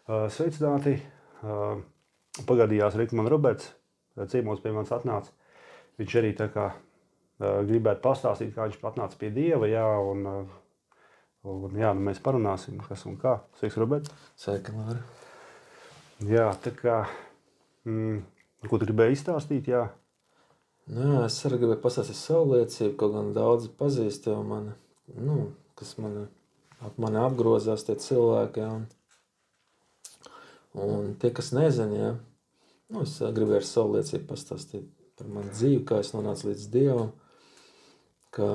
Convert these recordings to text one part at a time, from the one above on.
Sveicināti! Pagadījās man Roberts, ciemos pie manis atnāca. Viņš arī tā kā gribētu pastāstīt, kā viņš atnāca pie Dieva, jā, un jā, mēs parunāsim, kas un kā. Sveiks, Robert! Sveika, Māri! Jā, tā kā, ko tu gribēji izstāstīt, jā? Nu, es arī gribēju pastāstīt savu liecību, kaut gan daudzi pazīst jau mani, kas ap mani apgrozās tie cilvēki, jā. Un tie, kas nezina, jā, es gribēju ar savu liecību pastāstīt par manu dzīvi, kā es nonācu līdz Dievam, ka,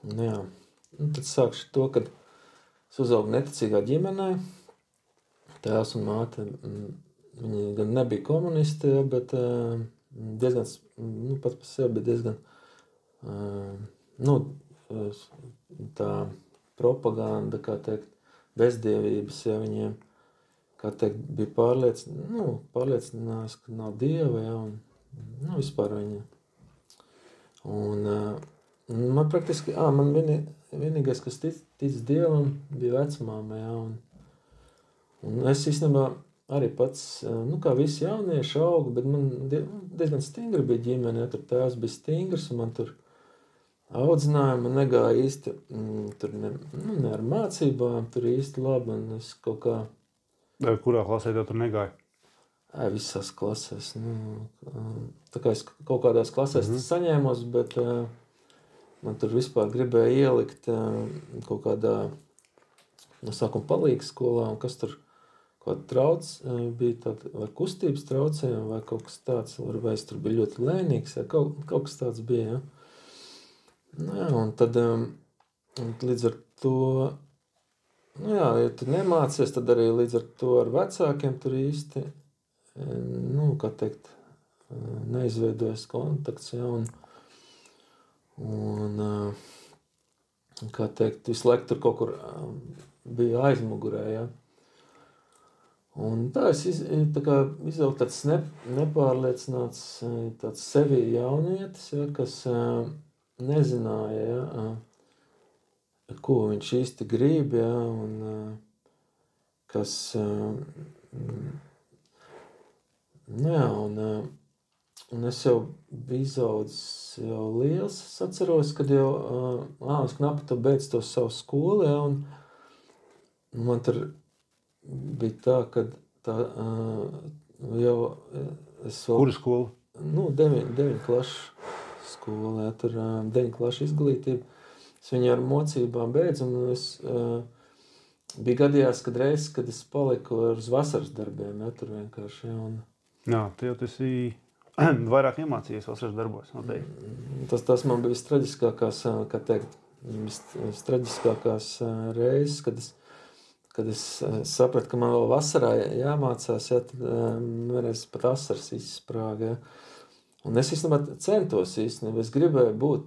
tad sākšu to, kad es uzaugu neticīgā ģimenē, tēvs un māte, viņi gan nebija komunisti, jā, bet diezgan, pats par sevi, bet diezgan, tā propaganda, kā teikt, bezdievības, ja viņiem, kā teikt, bija pārliecinājās, ka nav Dieva, ja, un vispār viņa. Un man praktiski, man vienīgais, kas tic Dievam, bija vecmāma, ja, un es īstenībā arī pats, kā visi jaunieši augu, bet man diezgan stingri bija ģimene, ja, tur tēvs bija stingrs, un man tur audzinājumi, man negāja īsti, tur ne ar mācībām, tur īsti labi, un es kaut kā. Kurā klasē tev tur negāja? Visās klasēs. Tā kā es kaut kādās klasēs saņēmos, bet man tur vispār gribēja ielikt kaut kādā no sākuma palīgas skolā, un kas tur kaut bija tāda vai kustības traucējumi, vai kaut kas tāds, vai es tur biju ļoti lēnīgs, ja, kaut kas tāds bija. Ja. Un tad līdz ar to, ja tu nemācies, tad arī līdz ar to ar vecākiem tur īsti, kā teikt, neizveidojas kontakts, ja, un kā teikt, visu laiku tur kaut kur bija aizmugurē, ja. Un tā es izaugu tāds nepārliecināts, tāds sevi jaunietis, ja, kas nezināja, ja, ko viņš īsti grib, ja, un kas, un es jau biju izaudzis jau liels, es atceros, kad jau, es knapi to beidz to savu skolu, ja, un man tur bija tā, kad tā jau es vēl. Kuru skolu? 9 klašu skola, ja, tur 9 klašu izglītība. Es viņu ar mocībām beidzu, un es bija gadījās, kad es paliku uz vasaras darbiem, ja, tur vienkārši, ja, un. Jā, tu jau esi vairāk iemācījies vasaras darbos, noteikti. Tas man bija straģiskākās, kā teikt, straģiskākās reizes, kad es sapratu, ka man vēl vasarā jāmācās, ja, tad vienreiz pat asaras izsprāga, ja. Un es īstenībā centos īstenībā, es gribēju būt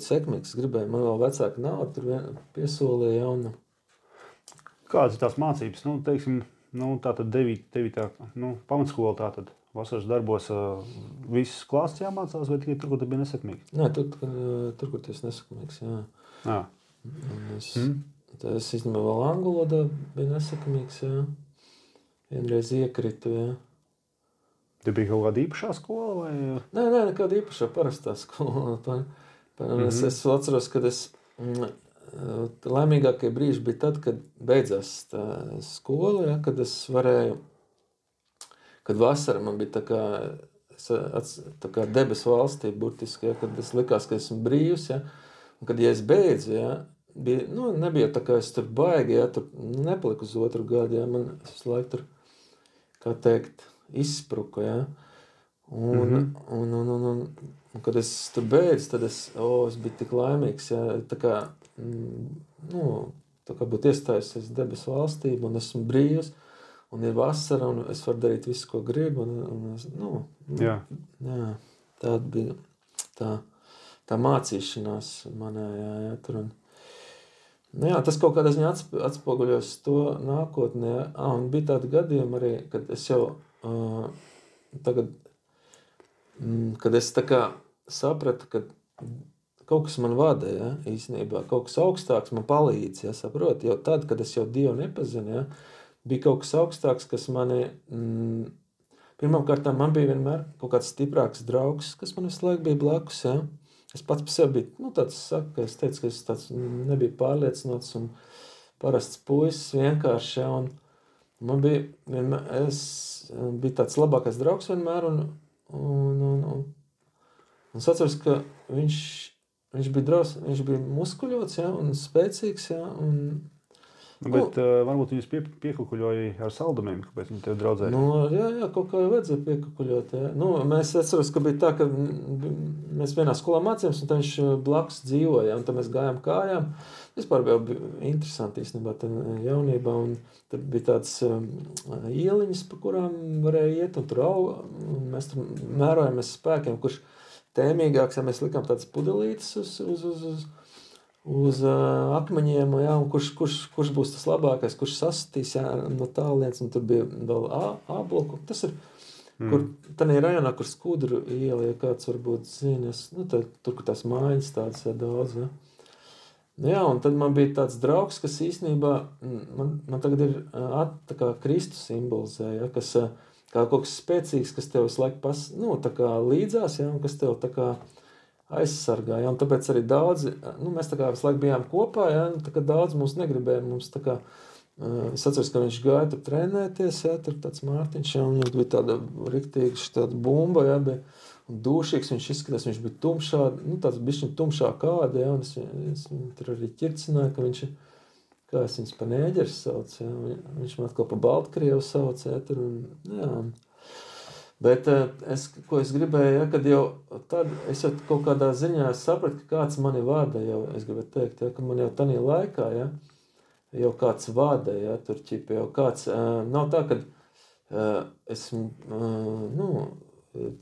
sekmīgs, man vēl vecāka nauda tur piesolīja, ja, Kādas ir tās mācības? Teiksim, tātad 9. Pamatskola tātad vasaras darbos visas klases jāmācās, vai tikai tur, kur tu biji nesekmīgs? Nē, tur, kur tu esi nesekmīgs, jā. Jā. Es īstenībā vēl angļu valodā biju nesekmīgs, jā. Vienreiz iekritu, jā. Te bija kaut kāda īpašā skola, vai? Nē, nekāda īpašā parastā skola. Es atceros, kad laimīgākie brīži bija tad, kad beidzās tā skola, jā, kad es varēju, kad vasara man bija tā kā debesu valstī burtiski, jā, kad es likās, ka esmu brīvs, jā, un kad, ja es beidzu, jā, bija, nebija tā kā es tur baigi, ja, tur nepaliku uz otru gadu, ja, man visu laiku tur, kā teikt, izspruka, ja, un kad es tur beidzu, tad es biju tik laimīgs, ja, tā kā būtu iestājusies debesu valstība, un esmu brīvs, un ir vasara, un es varu darīt visu, ko gribu, Jā, tāda bija tā mācīšanās manā, jā, tur, un tas kaut kādā ziņā atspoguļos to nākotnē. Un bija tādi gadījumi arī, kad es jau tagad, kad es tā kā sapratu, kaut kas man vada, ja, īstenībā, kaut kas augstāks man palīdz, ja, saprot, jau tad, kad es jau Dievu nepazinu, ja, bija kaut kas augstāks, kas mani, pirmkārt, man bija vienmēr kaut kāds stiprāks draugs, kas man visu laiku bija blakus, ja. Es pats par sevi biju, tāds saka, es teicu, ka es tāds nebiju pārliecinots un parasts puisis vienkārši, ja, un man bija vienmēr, es biju tāds labākais draugs vienmēr, un es atceros, ka viņš bija muskuļots, ja, un spēcīgs, ja, un Bet varbūt jūs piekukuļoja ar saldumiem, kāpēc viņi tev draudzēja? Jā, kaut kā jau vajadzēja piekukuļot. Ja. Mēs atceros, ka bija tā, ka mēs vienā skolā mācījāmies, un viņš blakus dzīvoja, un tad mēs gājām kājām. Vispār bija interesanti īstenībā jaunībā, un tur bija tādas ieliņas, pa kurām varēja iet, un tur un mēs tur mērojamies spēkiem, kurš tēmīgāks, ja mēs likām tādas pudelītes uz akmeņiem, jā, un kurš būs tas labākais, kurš sasitīs, jā, no tālienes, un tur bija vēl A bloku. Tas ir, kur tādā rajonā, kur Skudru iela, ja kāds varbūt zinas, tur, kur tās mājas tādas daudz, ja. Jā, un tad man bija tāds draugs, kas īstenībā, man tagad ir tā kā Kristus simbolizē, ja, kas kā kaut kas spēcīgs, kas tev visu laiku tā kā līdzās, ja, un kas tev tā kā aizsargā, ja, un tāpēc arī daudzi, mēs tā kā visu laiku bijām kopā, ja, tā kā daudz mums negribēja, mums tā kā, es atceros, ka viņš gāja tur trenēties, ja, tur tāds Mārtiņš, ja, un viņam bija tāda riktīga tāda bumba, ja, bija dūšīgs, viņš izskatās, viņš bija tumšā, tāds bišķiņ tumšā kāda, ja, un es tur arī ķircināju, ka viņš, kā es viņus pa nēģeris sauc, ja, viņš man atkal pa Baltkrievu sauc, ja, tur, un, jā, bet ko es gribēju, ja, kad jau tad es jau kaut kādā ziņā sapratu, ka kāds mani vada, jau es gribētu teikt, ja, ka man jau tanī laikā, ja, jau kāds vada, ja, tur ķipi, jau kāds, nav tā, kad esmu,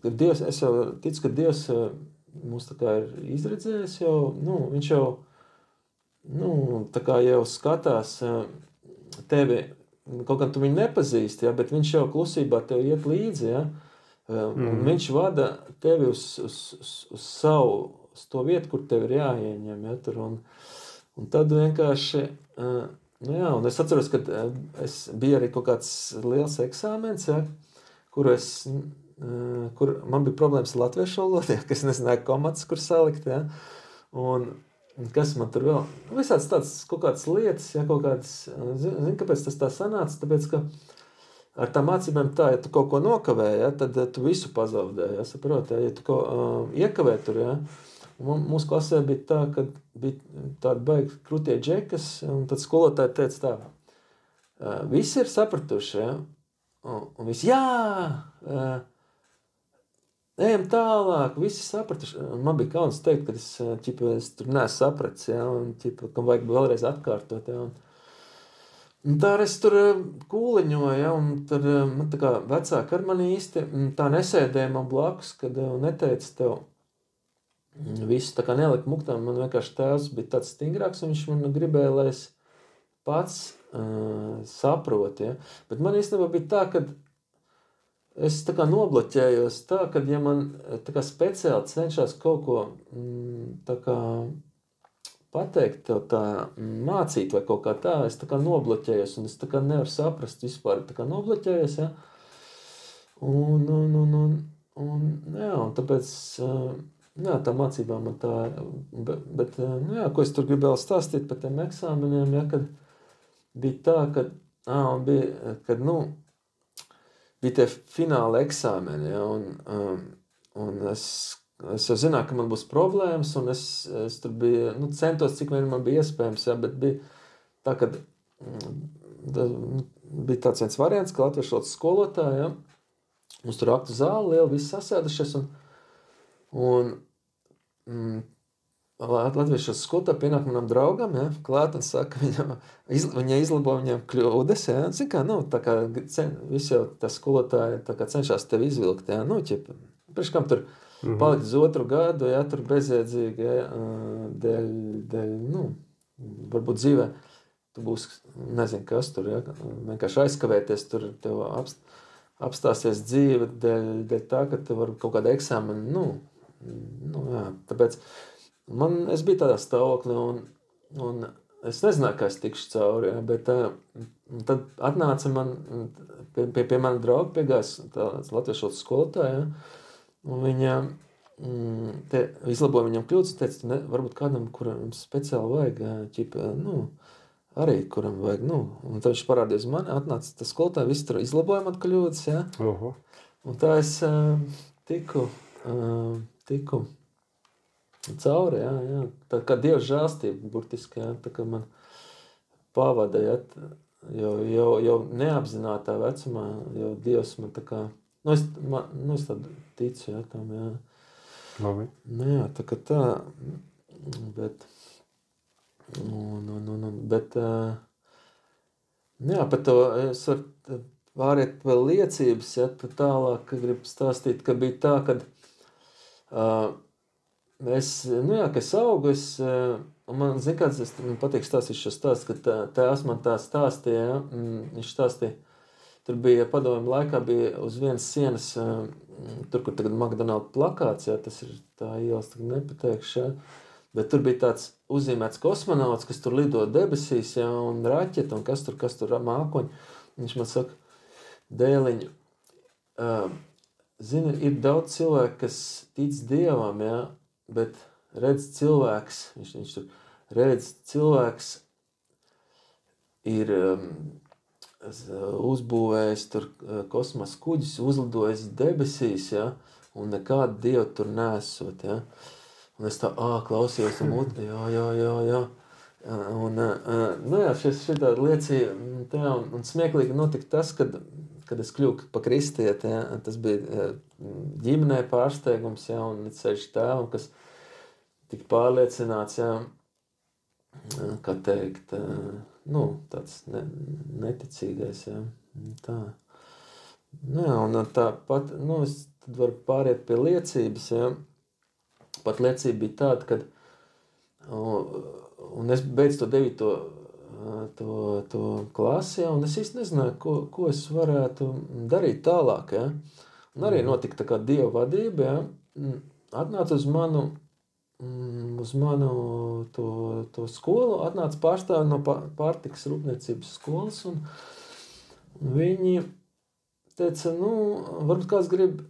kad Dievs, es jau ticu, ka Dievs mūs tā kā ir izredzējis jau, viņš jau, tā kā jau skatās tevi, kaut kā tu viņu nepazīsti, ja, bet viņš jau klusībā tev iet līdzi, ja, un viņš vada tevi uz savu, uz to vietu, kur tev ir jāieņem, ja, tur, un tad vienkārši, jā, un es atceros, ka es biju arī kaut kāds liels eksāmens, ja, kur man bija problēmas latviešu valodā, ja, ka es nezināju komatas, kur salikt, ja, un kas man tur vēl, visāds tāds kaut kādas lietas, ja, kaut kādas, zini, kāpēc tas tā sanāca, tāpēc, ka ar tām mācībām tā, ja tu kaut ko nokavē, ja, tad tu visu pazaudē, ja, saprot, ja tu iekavē tur, ja, un mūsu klasē bija tā, ka bija tāda baigi krutie džekas, un tad skolotāji teica tā, visi ir sapratuši, ja, un visi, jā, ejam tālāk, visi sapratuši, un man bija kauns teikt, ka es tur neesmu sapratis, ja, un kam vajag vēlreiz atkārtot, ja, un tā es tur kūliņoju, ja, un tad man tā kā vecāki ar mani īsti tā nesēdēja man blakus, kad neteica tev visu tā kā nelika muktām, man vienkārši tēvs bija tāds stingrāks, un viņš man gribēja, lai es pats saprotu, ja, bet man īstenībā bija tā, ka es tā kā nobloķējos tā, ka ja man tā kā speciāli cenšas kaut ko tā kā pateikt tev tā mācīt vai kaut kā tā, es tā kā nobloķējos, un es tā kā nevaru saprast vispār, tā kā nobloķējos, ja, jā, un tāpēc, jā, tā mācībā man tā, bet jā, ko es tur gribēju stāstīt par tiem eksāmeniem, ja, kad bija tā, kad, bija tie fināla eksāmeni, ja, un es jau zināju, ka man būs problēmas, un es tur biju, centos, cik vien man bija iespējams, ja, bet bija tā, ka bija tāds viens variants, ka latviešu valodas skolotāji, ja, mums tur aktu zāli liela, visi sasēdušies, un latviešu valodas skolotāji pienāk manam draugam, ja, klāt un saka, viņa izlabo viņam kļūdas, ja, zin kā, tā kā visi jau tā skolotāji tā kā cenšas tevi izvilkt, ja, priekš kam tur palikt uz otru gadu, ja, tur bezjēdzīgi, ja, dēļ, varbūt dzīvē, tu būsi, nezinu, kas tur, ja, vienkārši aizkavēties, tur tev apstāsies dzīve dēļ tā, ka tev var kaut kāda eksāmena, jā, tāpēc Es biju tādā stāvoklī, un es nezināju, kā es tikšu cauri, jā, bet tad atnāca man pie mana drauga, piegājis tāds latviešu skolotāja, un viņa izlaboja viņam kļūdas, un teica, varbūt kādam, kuram speciāli vajag, ķipa, arī kuram vajag, un tad viņš parādīja uz mani, atnāca tas skolotāja, viss tur izlaboja man kļūdas, jā. Un tā es tiku cauri, jā. Tā kā Dieva žēlstība, burtiski, jā, tā kā man pavada, jā, jau neapzinātā vecumā, jau Dievs man tā kā, es tādu ticu, jā, tam, jā. Labi. Jā, tā kā tā, bet, jā, par to es varu pāriet vēl liecības, ja, tad tālāk gribu stāstīt, ka bija tā, kad es augu, un man, zin kāds, man patīk stāstīt šo stāstu, ka tēvs man tā stāstīja, ja, viņš stāstīja, tur bija padomju laikā, bija uz vienas sienas, tur, kur tagad McDonald's plakāts, ja, tas ir tā ielas, tagad nepateikšu, ja, bet tur bija tāds uzzīmēts kosmonauts, kas tur lido debesīs, ja, un raķeta, un kas tur mākoņi. Viņš man saka, dēliņu, zini, ir daudz cilvēku, kas tic Dievam, ja, bet redz cilvēks, viņš tur redz cilvēks ir uzbūvējis tur kosmosa kuģis, uzlidojis debesīs, ja, un nekādu Dievu tur nesot, ja. Un es tā, klausījos, jā. Un, jā, šitā liecīja, un smieklīgi notika tas, kad es kļuvu pa kristieti, ja, tas bija ģimenē pārsteigums, ja, un ceļš tēvam, kas tik pārliecināts, ja, kā teikt, tāds neticīgais, ja, tā. Jā, un tāpat, es tad varu pāriet pie liecības, ja. Pat liecība bija tāda, kad, un es beidzu to 9. to klasi, ja, un es īsti nezināju, ko es varētu darīt tālāk, ja. Un arī notika tā kā Dieva vadība, ja. Atnāca uz manu to skolu, atnāca pārstāvi no pārtikas rūpniecības skolas, un viņi teica, varbūt kāds grib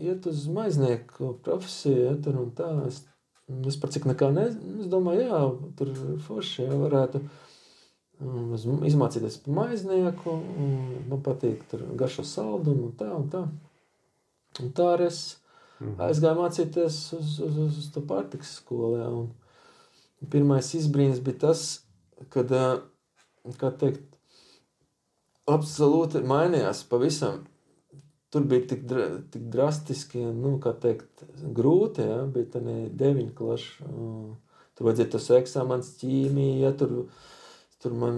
iet uz maiznieku profesiju, ja, tur un tā. Es par cik nekā es domāju, jā, tur forši, jā, varētu izmācīties par maiznieku, man patīk tur garšo saldumu un tā. Un tā arī es aizgāju mācīties uz to pārtikas skolu, jā, un pirmais izbrīns bija tas, kad, kā teikt, absolūti mainījās pavisam. Tur bija tik drastiski, kā teikt, grūti, ja, bija tā 9 klašu, tur vajadzēja tos eksāmens ķīmija, ja, tur man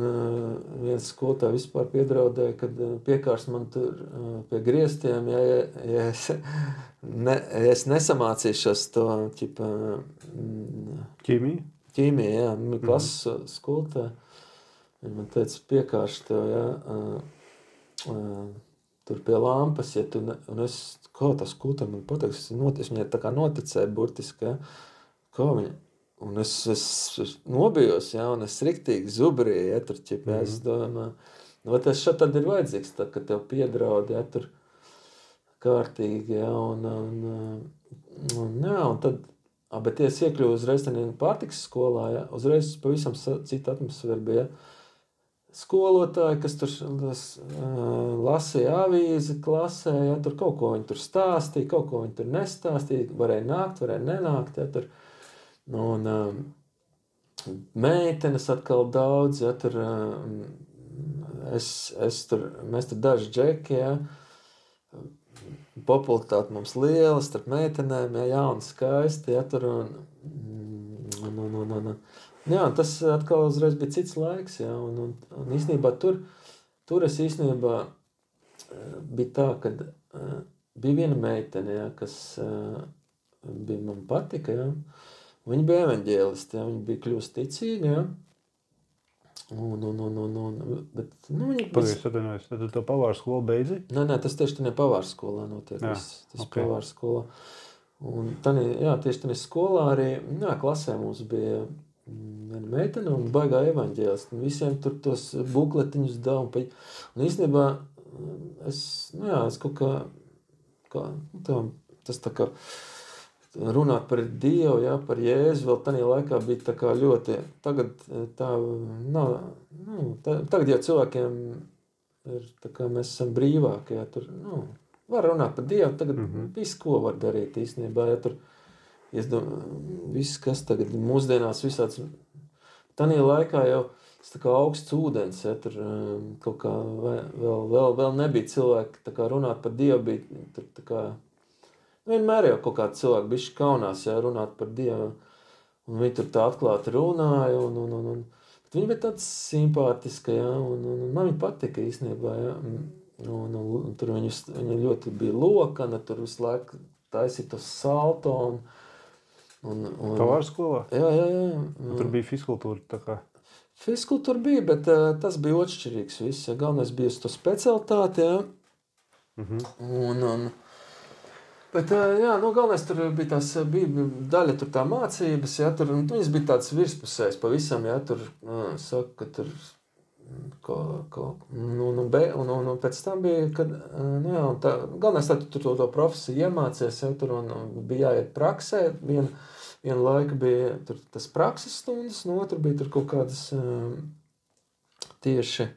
viens skolotāji vispār piedraudēja, kad piekārs man tur pie griestiem, ja es nesamācīšos to, ķipa, ķīmija, jā, klases skolotāji, viņi man teica, piekārs tev, ja, tur pie lampas, ja tu, un es, kā tā skolotāja man pateiks, es viņai tā kā noticēju burtiski, ja, kā viņa, un es nobijos, ja, un es riktīgi zubrīju, ja, tur ķip, ja, es domāju, tas šeit tad ir vajadzīgs, tā, ka tev piedraud, ja, tur kārtīgi, ja, un tad, bet es iekļuvu uzreiz pārtikas skolā, ja, uzreiz pavisam cita atmosfēra bija, ja, skolotāji, kas tur lasīja avīzi klasē, ja, tur kaut ko viņi tur stāstīja, kaut ko viņi tur nestāstīja, varēja nākt, varēja nenākt, ja, tur, un meitenes atkal daudz, ja, tur, mēs tur daži džeki, ja, popularitāte mums liela, starp meitenēm, ja, jauni skaisti, ja, tur, jā, tas atkal uzreiz bija cits laiks, jā, un īstenībā tur es īstenībā bija tā, kad bija viena meitene, jā, kas bija man patika, jā, viņa bija evaņģēlisti, jā, viņa bija kļūst ticīga, jā, bet, viņa... Pagaidies, tad to pavāru skolu beidzi? Nē, tas tieši tā pavāru skolā notiek, tas pavāru skolā. Un tieši tādā skolā arī, klasē mums bija viena meitene un baigā evaņģēlists. Un visiem tur tos bukletiņus deva. Un īstenībā es kaut kā tas tā kā runāt par Dievu, par Jēzu, vēl tādā laikā bija tā kā ļoti, tagad tā nav, tagad jau cilvēkiem ir tā kā mēs esam brīvāki, tur, var runāt par Dievu, tagad visu, ko var darīt īstenībā, tur, viss, kas tagad mūsdienās visāds, tādā laikā jau tā kā augsts ūdens, tur kaut kā vēl nebija cilvēki, tā kā runāt par Dievu, bija tur tā kā, vienmēr jau kaut kādi cilvēki bišķi kaunās, runāt par Dievu, un viņi tur tā atklāti runāja, bet viņi bija tāds simpātiski, un man viņi patika īstenībā, un tur viņi ļoti bija lokana, tur visu laiku taisīja to salto, Tavā skolā? Jā. Tur bija fiskultūra tā kā? Fiskultūra bija, bet tas bija atšķirīgs viss, galvenais bija uz to specialitāti, Bet, galvenais tur bija bija daļa tur tā mācības, tur, viņas bija tāds virspusējs pavisam, tur saka, ka tur, un pēc tam bija, kad, galvenais tā tur to profesiju iemācies, tur, un bija jāiet praksē, vienu laiku bija tur tas prakses stundas, un otru bija tur kaut kādas tieši,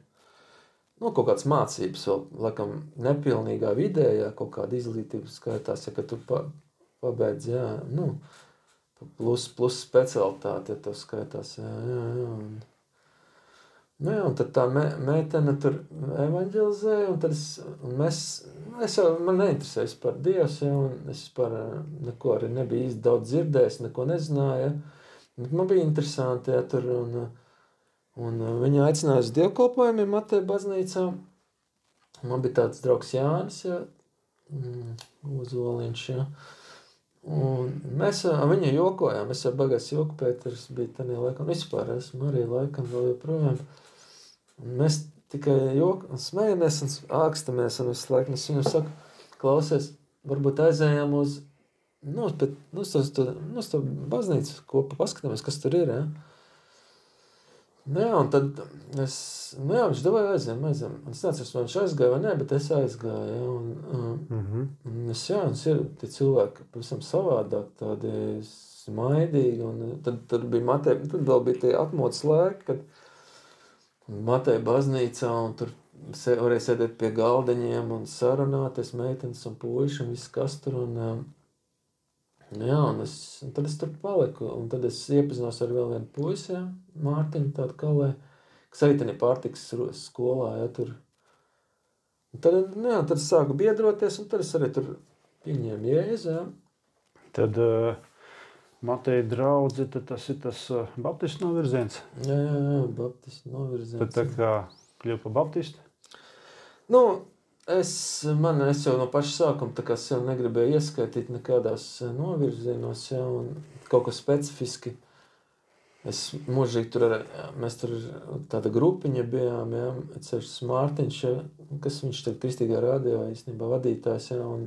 kaut kādas mācības vēl, laikam, nepilnīgā vidējā, kaut kāda izglītība skaitās, ka tu pabeidz, plus specialitāte, ja tev skaitās, un tad tā meitene tur evaņģelizēja, un tad man neinteresējas par Dievs, un es par neko arī nebija īsti daudz dzirdējis, neko nezināju, bet man bija interesanti, tur, un viņa aicināja uz dievkalpojumiem Mateja baznīcā. Man bija tāds draugs Jānis, Ozoliņš, un mēs viņu jokojām. Es jau bagās joku, Pēters bija tādā laikā, un vispār esmu arī laikam vēl joprojām. Mēs tikai smējamies un ākstamies, un visu laiku es viņu saku, klausies, varbūt aizējām uz to baznīcu kopā, paskatāmies, kas tur ir, un tad viņš devāja aizējām. Es neatceros, vai viņš aizgāja vai ne, bet es aizgāju, un ir tie cilvēki pavisam savādāk, tādi smaidīgi, un tad vēl bija tie atmodas laiki, kad Mateja baznīcā, un tur varēja sēdēt pie galdeņiem un sarunāties meitenes un puiši un viss kas tur, un tad es tur paliku, un tad es iepazinos ar vēl vienu puisi, Mārtiņu tādu kalē, kas arī tādā pārtikas skolā, tur. Un tad es sāku biedroties, un tad es arī tur pieņēmu Jēzu, Tad Mateja draudze, tad tas ir tas baptistu novirziens? Jā, baptistu novirziens. Tad tā kā kļuva pa baptistu? Es jau no paša sākuma tā kā sev negribēju ieskaitīt nekādās novirzienos, un kaut ko specifiski. Es mūžīgi tur mēs tur tāda grupiņa bijām, ceļš Mārtiņš, kas viņš tagad Kristīgā radio īstenībā vadītājs, un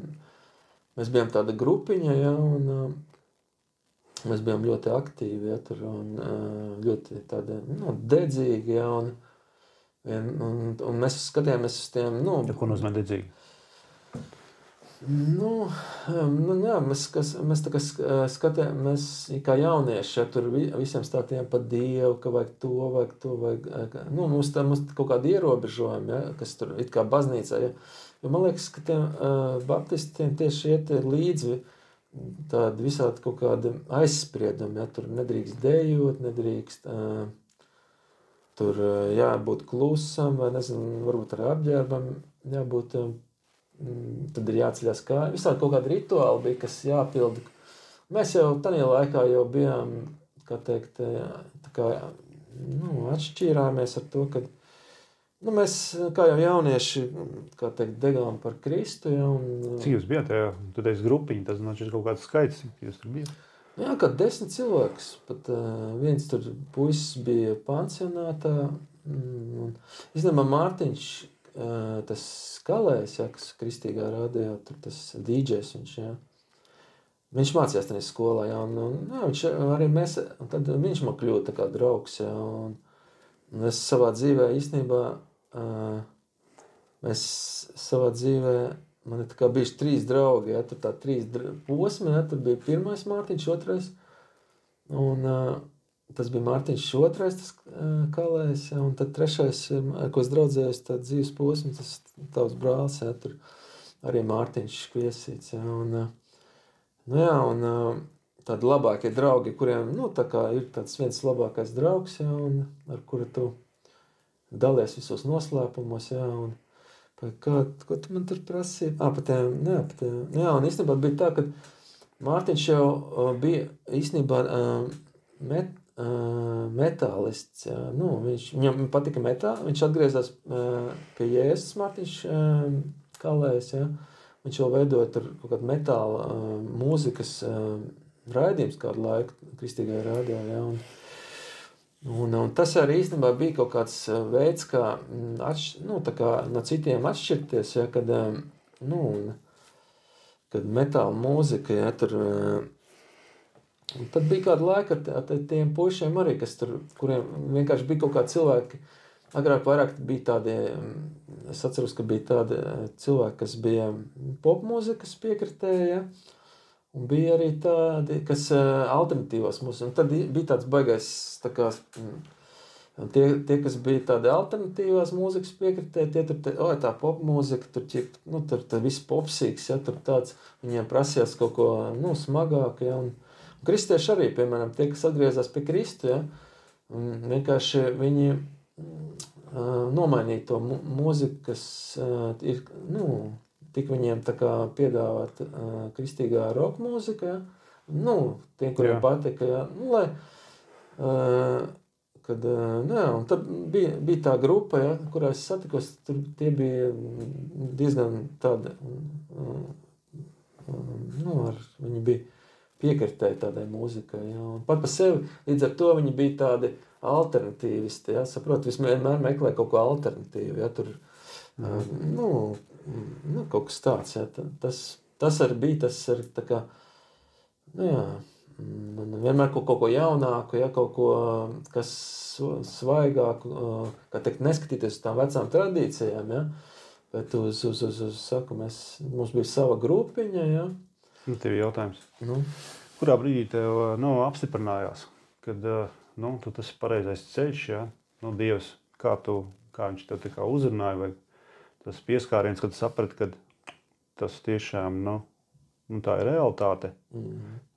mēs bijām tāda grupiņa, un mēs bijām ļoti aktīvi, tur, un ļoti tāda, dedzīgi, un mēs skatījāmies uz tiem, Ko nozīmē dedzīgi? Mēs tā kā skatījāmies, kā jaunieši, tur visiem stāstījām par Dievu, ka vajag to, mums kaut kādi ierobežojumi, kas tur it kā baznīcā, jo man liekas, ka tiem baptistiem tieši iet līdzi tādi visādi kaut kādi aizspriedumi, tur nedrīkst dejot, nedrīkst tur jābūt klusam, vai nezinu, varbūt ar apģērbam jābūt, tad ir jāceļās kāja. Visādi kaut kādi rituāli bija, kas jāpilda. Mēs jau tādā laikā jau bijām, kā teikt, tā kā, atšķīrāmies ar to, ka mēs, kā jau jaunieši, kā teikt, degām par Kristu. Cik jūs bijāt tajā? Tu teici grupiņi, tas ir kaut kāds skaits, cik jūs tur bijāt? Kā 10 cilvēks. Pat viens tur puisis bija pansionātā. Īstenībā Mārtiņš, tas skalējs, kas Kristīgā radio, tur tas DJs viņš, viņš mācījās tenisa skolā, jā, jā, viņš arī mēs, un tad viņš man kļūta tā kā draugs, jā, un es savā dzīvē īstenībā, mēs savā dzīvē, man ir tā kā bijuši 3 draugi, jā, tur tā 3 posmi, jā, tur bija pirmais Mārtiņš, otrais, un tas bija Mārtiņš otrais, tas Kalējs, jā, un tad trešais, ar ko es draudzējos, tā dzīves posmi, tas tavs brālis, jā, tur arī Mārtiņš Kviesīts, jā, un, nu jā, un tādi labākie draugi, kuriem, nu, tā kā ir tāds viens labākais draugs, jā, un ar kuru tu dalies visos noslēpumos, jā, un ko tu man tur prasīji? Jā, un īstenībā bija tā, ka Mārtiņš jau bija īstenībā metālists, jā, nu, viņam patika metāli, viņš atgriezās pie Jēzus Mārtiņš Kalējs, jā, viņš jau veidoja tur kaut kādu metāla mūzikas raidījums kādu laiku kristīgajā rādījā, jā, un tas arī īstenībā bija kaut kāds veids, kā, nu, tā kā no citiem atšķirties, ja, kad, nu, kad metāla mūzika, ja, tur, un tad bija kāda laika ar tiem puišiem arī, kas tur, kuriem vienkārši bija kaut kādi cilvēki, agrāk vairāk bija tādi, es atceros, ka bija tādi cilvēki, kas bija popmūzikas piekritēji, ja, un bija arī tādi, kas alternatīvās mūzikas, un tad bija tāds baigais, tā kā, tie kas bija tādi alternatīvās mūzikas piekritē, tie tur, tā popmūzika, tur, tur viss popsīgs, ja, tur tāds, viņiem prasījās kaut ko, nu, smagāk, ja, un kristieši arī, piemēram, tie, kas atgriezās pie Kristu, ja, un vienkārši viņi nomainīja to mūziku, kas ir, nu, tik viņiem tā kā piedāvāt kristīgā roka mūzika, ja? Nu, tiem, kuriem patika, ja? Nu, lai, kad, nu, jā, un tad bija tā grupa, ja, kurā es satikos, tur tie bija diezgan tādi, nu, viņi bija piekritēji tādai mūzikai, ja? Un pat pa sevi, līdz ar to viņi bija tādi alternatīvisti, ja? Saprot, vienmēr meklē kaut ko alternatīvu, ja? Tur, nu, kaut kas tāds, jā, tas arī bija, tas arī tā kā, nu jā, vienmēr kaut ko jaunāku, jā, kaut ko, kas svaigāku, kā teikt, neskatīties uz tām vecām tradīcijām, jā, bet saku, mums bija sava grupiņa, jā. Nu, tev ir jautājums. Nu. Kurā brīdī tev, nu, apstiprinājās, kad, nu, tu tas ir pareizais ceļš, jā, nu, Dievs, kā viņš tev tā kā uzrunāja, vai tas pieskāriens, kad saprati, ka tas tiešām, nu, tā ir realitāte.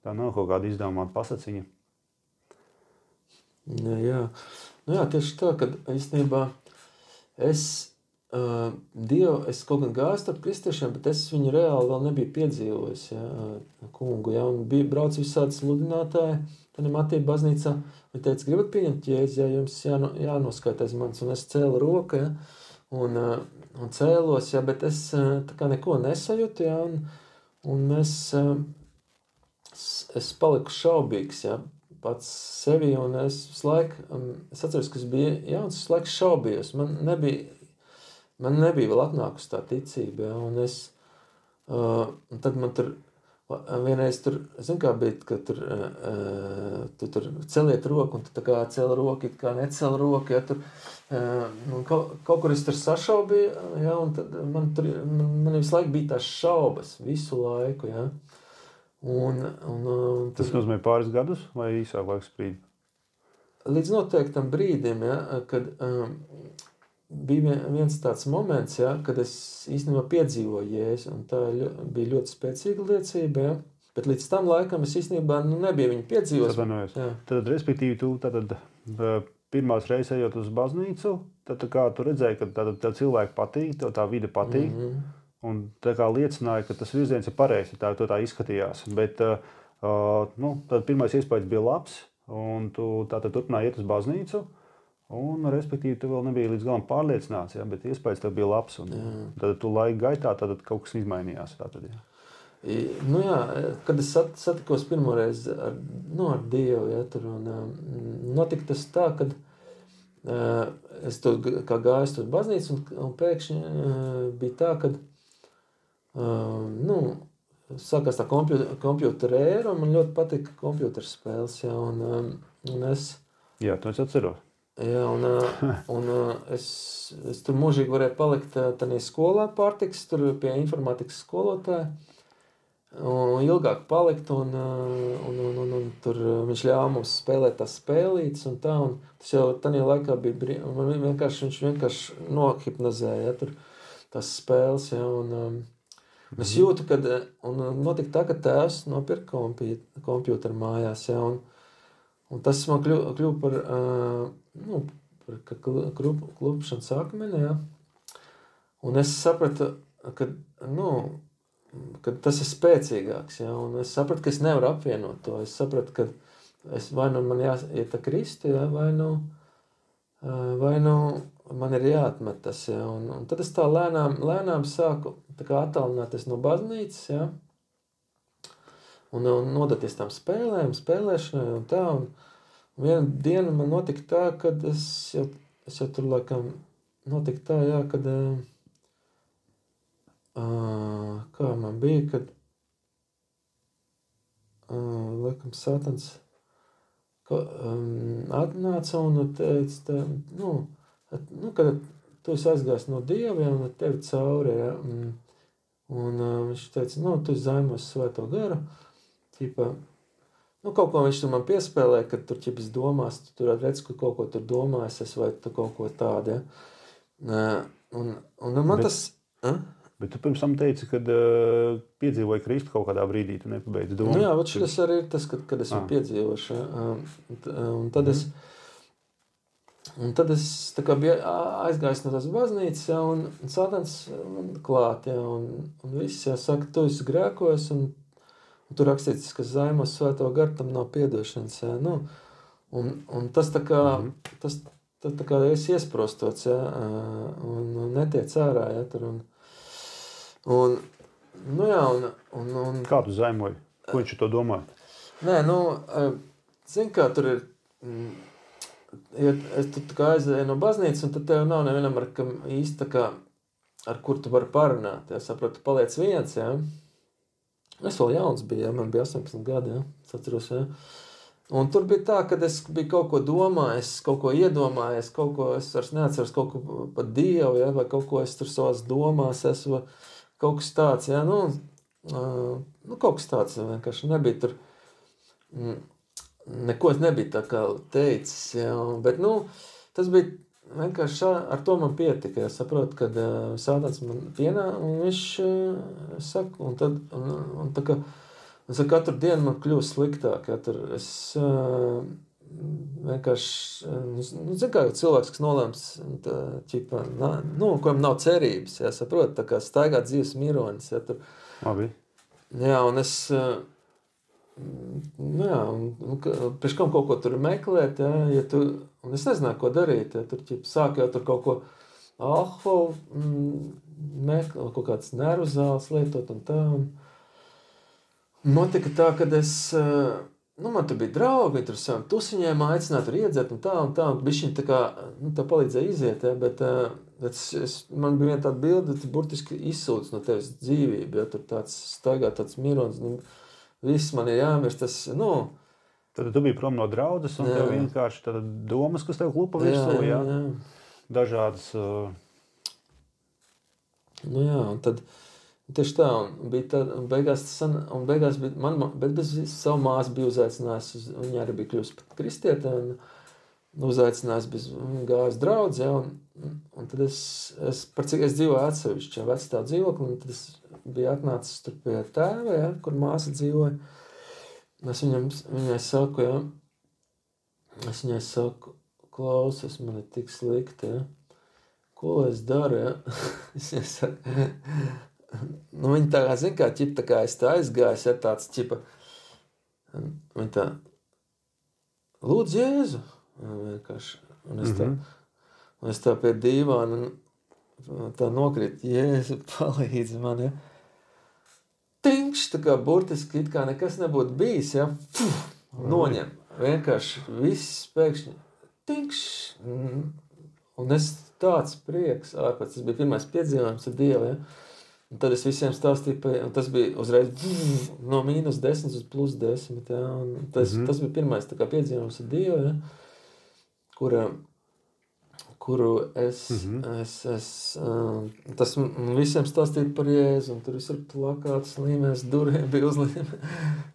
Tā nav kaut kāda izdomāta pasaciņa. Jā, nu jā, tieši tā, kad īstenībā es kaut gan gāju starp kristiešiem, bet es viņu reāli vēl nebiju piedzīvojis, jā, kungu, jā, un bija brauc visādi sludinātāji, tad Matīja baznīcā, viņi teica, gribat pieņemt Jēzu, jā, jums jānoskaitās manis, un es cēlu roku, jā, un cēlos, jā, bet es tā kā neko nesajūtu, jā, un es paliku šaubīgs, jā, pats sevi, un es atceros, ka es biju jauns, es laiku šaubījos, man nebija vēl atnākusi tā ticība, jā, un tad man tur, vienreiz tur, zin kā bija, ka tu tur celiet roku, un tu tā kā cel roku, kā necel roku, ja, tur, kaut kur es tur sašaubīju, ja, un tad man visu laiku bija tās šaubas, visu laiku, ja. Tas nozīmē pāris gadus vai īsāk laiks brīdi? Līdz noteiktam brīdim, ja, kad bija viens tāds moments, ja, kad es īstenībā piedzīvoju Jēzu, un tā bija ļoti spēcīga liecība, ja, bet līdz tam laikam es īstenībā nebiju viņu piedzīvojis. Tad, respektīvi, tu tātad pirmās reizes ejot uz baznīcu, tad kā tu redzēji, ka tev cilvēki patīk, tev tā vide patīk, un tā kā liecināja, ka tas virziens ir pareizs, tā izskatījās. Bet nu, tad pirmais iespējas bija labs, un tu tātad turpināji iet uz baznīcu, un, respektīvi, tu vēl nebija līdz galam pārliecināts, ja, bet iespējas tev bija labs, un tad tu laika gaitā tad kaut kas izmainījās. Tātad, ja. Nu jā, kad es satikos pirmoreiz ar Dievu, ja, tur, un notika tas tā, kad es tur kā gāju uz baznīcu, un pēkšņi bija tā, kad sākās tā kompjūtera ēra, un man ļoti patika kompjūtera spēles, jā, un es... Jā, to es atceros. Jā, un es tur mūžīgi varēju palikt tādā skolā pārtiks, tur pie informātikas skolotāja, un ilgāk palikt, un tur viņš ļāva mums spēlēt tās spēlītes, un tā, un tas jau tādā laikā bija, un viņš vienkārši nohipnozēja, ja, tur tās spēles, ja, un es jūtu, kad, un notika tā, ka tēvs nopirka kompjūteru mājās, ja, un tas man kļuva par, par klupšanas akmeni, ja, un es sapratu, ka tas ir spēcīgāks, ja, un es sapratu, ka es nevaru apvienot to, es sapratu, ka vai nu man jāiet kristi, ja, vai nu man ir jāatmet tas, ja, un tad es tā lēnām sāku tā kā attālināties no baznīcas, ja, un nodoties tām spēlēšanai un tā, un vienu dienu man notika tā, kad es jau tur laikam notika tā, jā, kad kā man bija, kad laikam Sātans atnāca un teica, kad tu esi aizgājis no Dieva, un tevi cauri, ja, un viņš teica, tu zaimos Svēto garu, ķipa, kaut ko viņš tur man piespēlēja, kad tur ķipas domās, tu tur redz, ka kaut ko tur domājas, vai tu kaut ko tādu, ja. Un man tas... Bet tu pirms tam teici, kad piedzīvoji Kristu kaut kādā brīdī, tu nepabeidzi domu. Jā, šis arī ir tas, kad esmu piedzīvojuši. Un tad es tā kā biju aizgājis no tās baznīcas, ja, un Sātans man klāt, ja, un viss, ja, saka, tu esi grēkojis, un tur rakstīts, ka zaimos Svēto garu, tam nav piedošanas, ja, un tas tā kā, tas tā kā esi iesprostots, ja, un netiec ārā, ja, tur, un Kā tu zaimoji? Ko viņš to domāja? Nē, zin kā, tur ir, ja tu tā kā aizēji no baznīcas, un tad tev nav nevienam īsti tā kā, ar kur tu vari parunāt, ja, saprot, tu paliec viens, ja. Es vēl jauns biju, ja, man bija 18 gadi, ja, es atceros, ja. Un tur bija tā, kad es biju kaut ko domājis, kaut ko iedomājies, kaut ko es vairs neatceros, kaut ko par Dievu, ja, vai kaut ko es tur savās domās esmu, kaut kas tāds, ja, kaut kas tāds, vienkārši nebija tur, neko es nebija tā kā teicis, ja, bet, tas bija vienkārši ar to man pietika, ja, saprot, kad Sātans man pienā, un viņš saka, un tad, un tā kā, katru dienu man kļūst sliktāk, ja, tur es vienkārši, zin kā cilvēks, kas nolēms, ķipa, kuram nav cerības, ja, saprot, tā kā staigāt dzīves mironis, ja, tur. Labi. Jā, un es, un priekš kam kaut ko tur meklēt, ja tu, un es nezināju, ko darīt, ja tur, ķipa, sāk jau tur kaut ko alkoholu meklēt, kaut kāds nervu zāles lietot un tā, un notika tā, kad es, man tur bija draugi, viņi tur saviem tusiņiem aicināja tur iedzert un tā, bišķiņ tā kā, tā palīdzēja iziet, ja, bet man bija viena tāda bilde, tu burtiski izsūdz no tevis dzīvību, ja tur tāds staigā tāds mirons, viss man ir jāmirst, tas, Tad tu biji prom no draudzes, un tev vienkārši tāda domas, kas tev klupa virsū, jā. Dažādas... un tad tieši tā, un bija tā, un beigās bija, bet bez savu māsu bija uzaicinājusi, viņa arī bija kļūst pat kristiete, un uzaicinājusi bez gājas draudz, ja, un tad es par cik es dzīvoju atsevišķi, ja, vecstāvu dzīvokli, un tad es biju atnācis tur pie tēva, ja, kur māsa dzīvoja. Es viņai saku, ja, klausies, man ir tik slikti, ja, ko es daru, ja, es viņai saku, viņa tā kā, zin kā, ķipa, tā kā es tā aizgājis, ja, tāds, ķipa, viņa tā, lūdzu Jēzu, vienkārši, un es tā pie dīvāna, tā nokrīt, Jēzu, palīdzi man, ja, tinkš, tā kā burtiski, it kā nekas nebūtu bijis, ja, noņem, vienkārši viss pēkšņi, tinkš, un es tāds prieks ārpēc, tas bija pirmais piedzīvojums ar Dievu, ja, Un tad es visiem stāstīju, un tas bija uzreiz no -10 uz +10. Ja? Un tas bija pirmais tā kā piedzīvojums ar Dievu, ja? Kuru tas visiem stāstīja par Jēzu, un tur visur plakāts līmēs, durvīm bija uzlīmē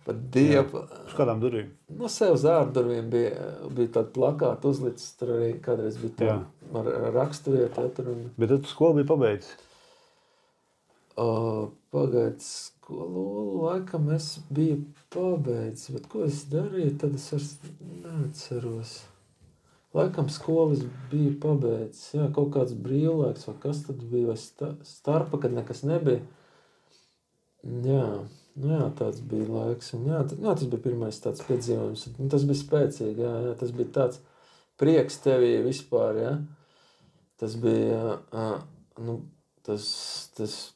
par Dievu. Uz kādām durvīm? No sev uz ārdurvīm bija tāda plakāta uzlicis, tur arī kādreiz bija tā ar raksturiet. Ja, Bet tad skolu bija pabeidzis? Pagaidu skolu, laikam es biju pabeidzis, bet ko es darīju, tad es vairs neatceros. Laikam skolas bija pabeidzis, jā, kaut kāds brīvlaiks, vai kas tad bija, vai starpa, kad nekas nebija. Jā, tāds bija laiks. Un jā, tas bija pirmais tāds piedzīvojums. Un tas bija spēcīgi, jā, tas bija tāds prieks tevī vispār, jā. Tas bija, tas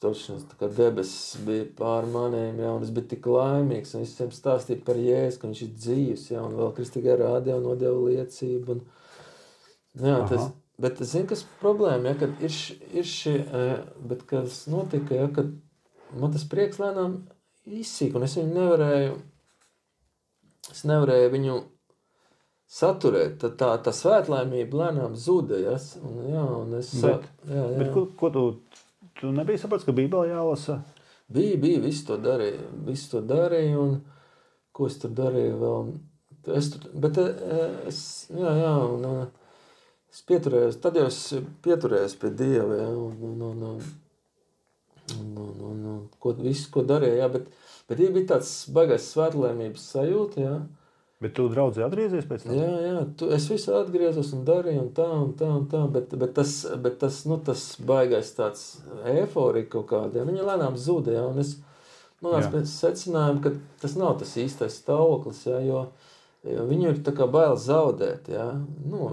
točnes, tā kā debesis bija pār maniem, jā, un es biju tik laimīgs, un visiem stāstīja par Jēzu, ka viņš ir dzīvs, jā, un vēl kristīgā rādījā nodeva liecību, un jā, bet es zinu, kas problēma, ja, kad ir šī, bet kas notika, ja, kad man tas prieks lēnām izsīk, un es viņu nevarēju viņu saturēt, tad tā svētlaimība lēnām zuda, ja, un es... Bet ko tu nebija saprats, ka Bībeli jālasa? Bija, visu to darīju, un ko es tur darīju vēl, es pieturējos, tad jau es pieturējos pie Dieva, ja, un visu, ko darīju, ja, bet bija tāds baigais svētlaimības sajūta, ja. Bet tu draudzē atgriezies pēc tam? Jā, es visu atgriezos un darīju, un tā, bet tas baigais tāds eiforija kaut kāda, ja, viņa lēnām zuda, ja, un es pēc secinājuma, ka tas nav tas īstais stāvoklis, ja, jo viņu ir tā kā bail zaudēt, ja.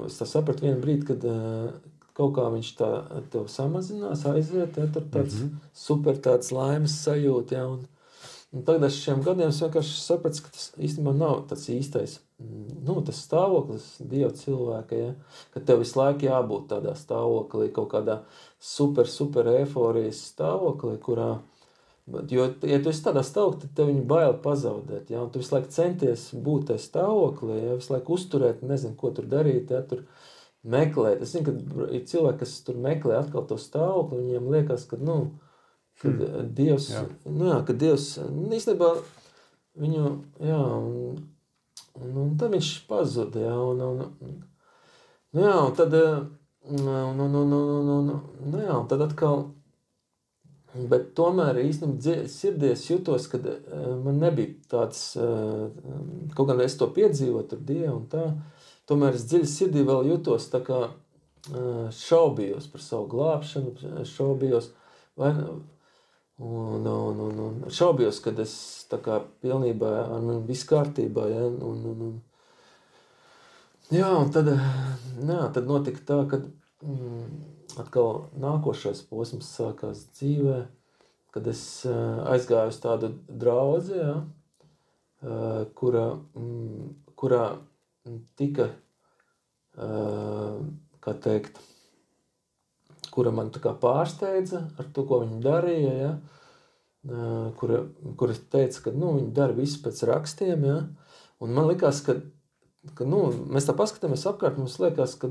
Es tā sapratu vienu brīdi, kad kaut kā viņš tā tev samazinās, aiziet, ja, tur tāds super tāds laimes sajūta, ja, un tagad ar šiem gadiem es vienkārši sapratu, ka tas īstenībā nav tas īstais, tas stāvoklis Dieva cilvēka, ja, ka tev visu laiku jābūt tādā stāvoklī, kaut kādā super eiforijas stāvoklī, kurā, jo, ja tu esi tādā stāvoklī, tad tev viņu bail pazaudēt, ja, un tu visu laiku centies būt tajā stāvoklī, ja, visu laiku uzturēt, nezinu, ko tur darīt, ja, tur meklēt. Es zinu, ka ir cilvēki, kas tur meklē atkal to stāvokli, viņiem liekas, ka, kad Dievs, ka Dievs, īstenībā viņu, un tad viņš pazuda, un tad, un tad atkal, bet tomēr īstenībā sirdies jutos, kad man nebija tāds, kaut gan es to piedzīvoju tur Dievu un tā, tomēr es dziļi sirdī vēl jutos tā kā šaubījos par savu glābšanu, šaubījos, un šaubījos, kad es tā kā pilnībā ar mani viss kārtībā, ja, un tad notika tā, kad atkal nākošais posms sākās dzīvē, kad es aizgāju uz tādu draudzi, ja, kurā tika, kā teikt, kura man tā kā pārsteidza ar to, ko viņi darīja, ja, kura teica, ka, viņi dara visu pēc rakstiem, ja, un man likās, ka mēs tā paskatāmies apkārt, mums liekas, ka,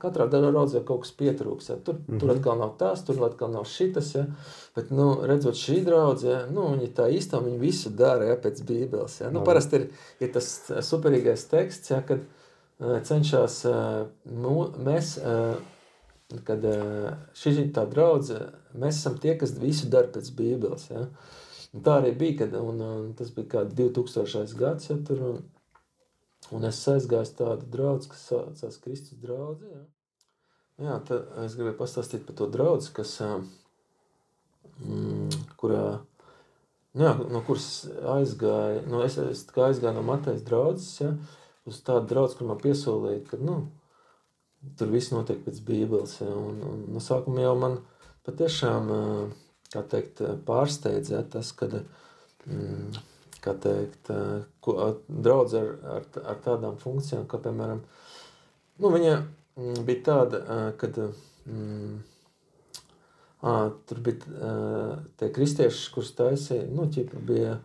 katrā draudzē kaut kas pietrūks, ja, tur atkal nav tās, tur atkal nav šitas, ja, bet, redzot šī draudze, ja, viņi tā īstā, viņi visu dara, ja, pēc Bībeles, ja, parasti ir tas superīgais teksts, ja, kad cenšas kad šī tā draudze, mēs esam tie, kas visu dara pēc Bībeles, ja. Un tā arī bija, un tas bija kāds 2000. gads, ja, tur, un es aizgāju tādu draudzi, kas saucās Kristus draudze, ja. Jā, tad es gribēju pastāstīt par to draudzi, kas, kurā, no kuras aizgāju, es tā kā aizgāju no Matejas draudzes, ja, uz tādu draudzi, kur man piesolīja, ka, tur viss notiek pēc Bībeles, ja, un no sākuma jau man patiešām, kā teikt, pārsteidz, ja, tas, kad, kā teikt, draudze ar tādām funkcijām, kā, piemēram, viņa bija tāda, kad Tur bija tie kristieši, kurus taisīja, bija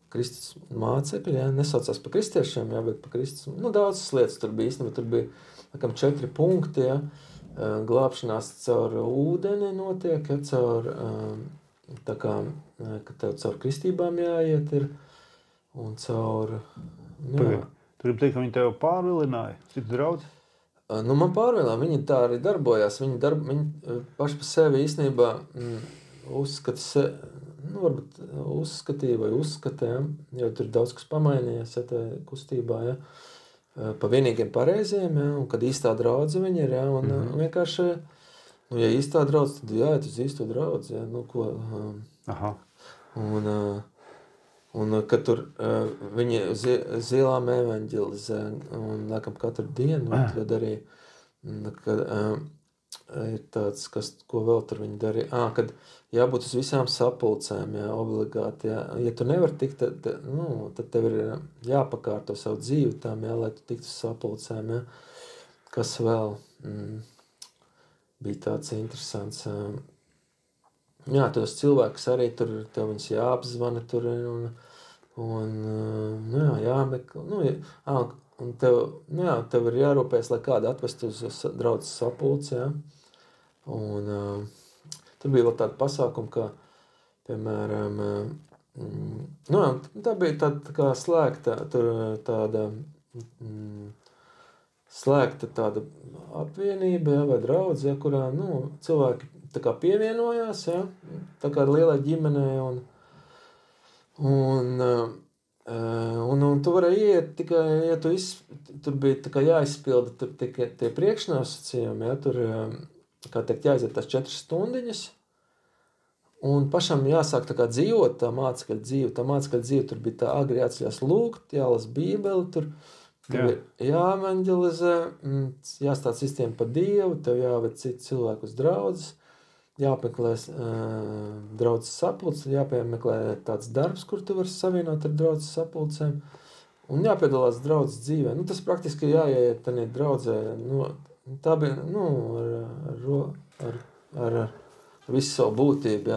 Kristus mācekļi, nesaucās par kristiešiem, bet par Kristus. Daudzas lietas tur bija īstenībā. Tur bija 4 punkti, glābšanās caur ūdeni notiek, caur, ka tev caur kristībām jāiet ir, un caur... Tur ir teikt, ka viņi tev pārvilināja, citu draudzi? Man pārvēlā, viņi tā arī darbojās. Viņi paši par sevi īstenībā varbūt uzskatīja vai uzskatēja, jo tur daudz kas pamainījās kustībā, pa vienīgiem pareiziem, un kad īstā draudze viņi ir, un vienkārši, ja īstā draudze, tad jāiet uz īsto draudzi, Aha. Un kad tur viņi zilām evaņģelizē, un laikam katru dienu tad arī, kad ir tāds, ko vēl tur viņi darīja, kad jābūt uz visām sapulcēm, obligāti, ja tu nevar tikt, tad tev ir jāpakārto savu dzīvi tām, lai tu tiktu uz sapulcēm, kas vēl bija tāds interesants. Tos cilvēkus arī tur, tev viņus jāapzvana tur, jāmeklē, un tev ir jārūpēs, lai kādu atvest uz draudzes sapulci, un tur bija vēl tāda pasākuma, kā, piemēram, tā bija tāda kā slēgta, slēgta tāda apvienība, vai draudze, kurā, cilvēki tā kā pievienojās, tā kā lielai ģimenei, un tu varēji iet tikai, ja tur bija tā kā jāizpilda tur tikai tie priekšnosacījumi, tur, kā teikt, jāiziet tās 4 stundiņas, un pašam jāsāk tā kā dzīvot tā mācekļa dzīve, tur bija tā agri jāceļās lūgt, jālas bībeli, tur ir jāevaņģelizē, jāstāsta citiem par Dievu, tev jāved citi cilvēku uz draudzes, jāapmeklē draudzes sapulces, jāpiemeklē tāds darbs, kur tu vari savienot ar draudzes sapulcēm, un jāpiedalās draudzes dzīvē. Tas praktiski jāiet tādā draudzē, tā bija, ar visu savu būtību,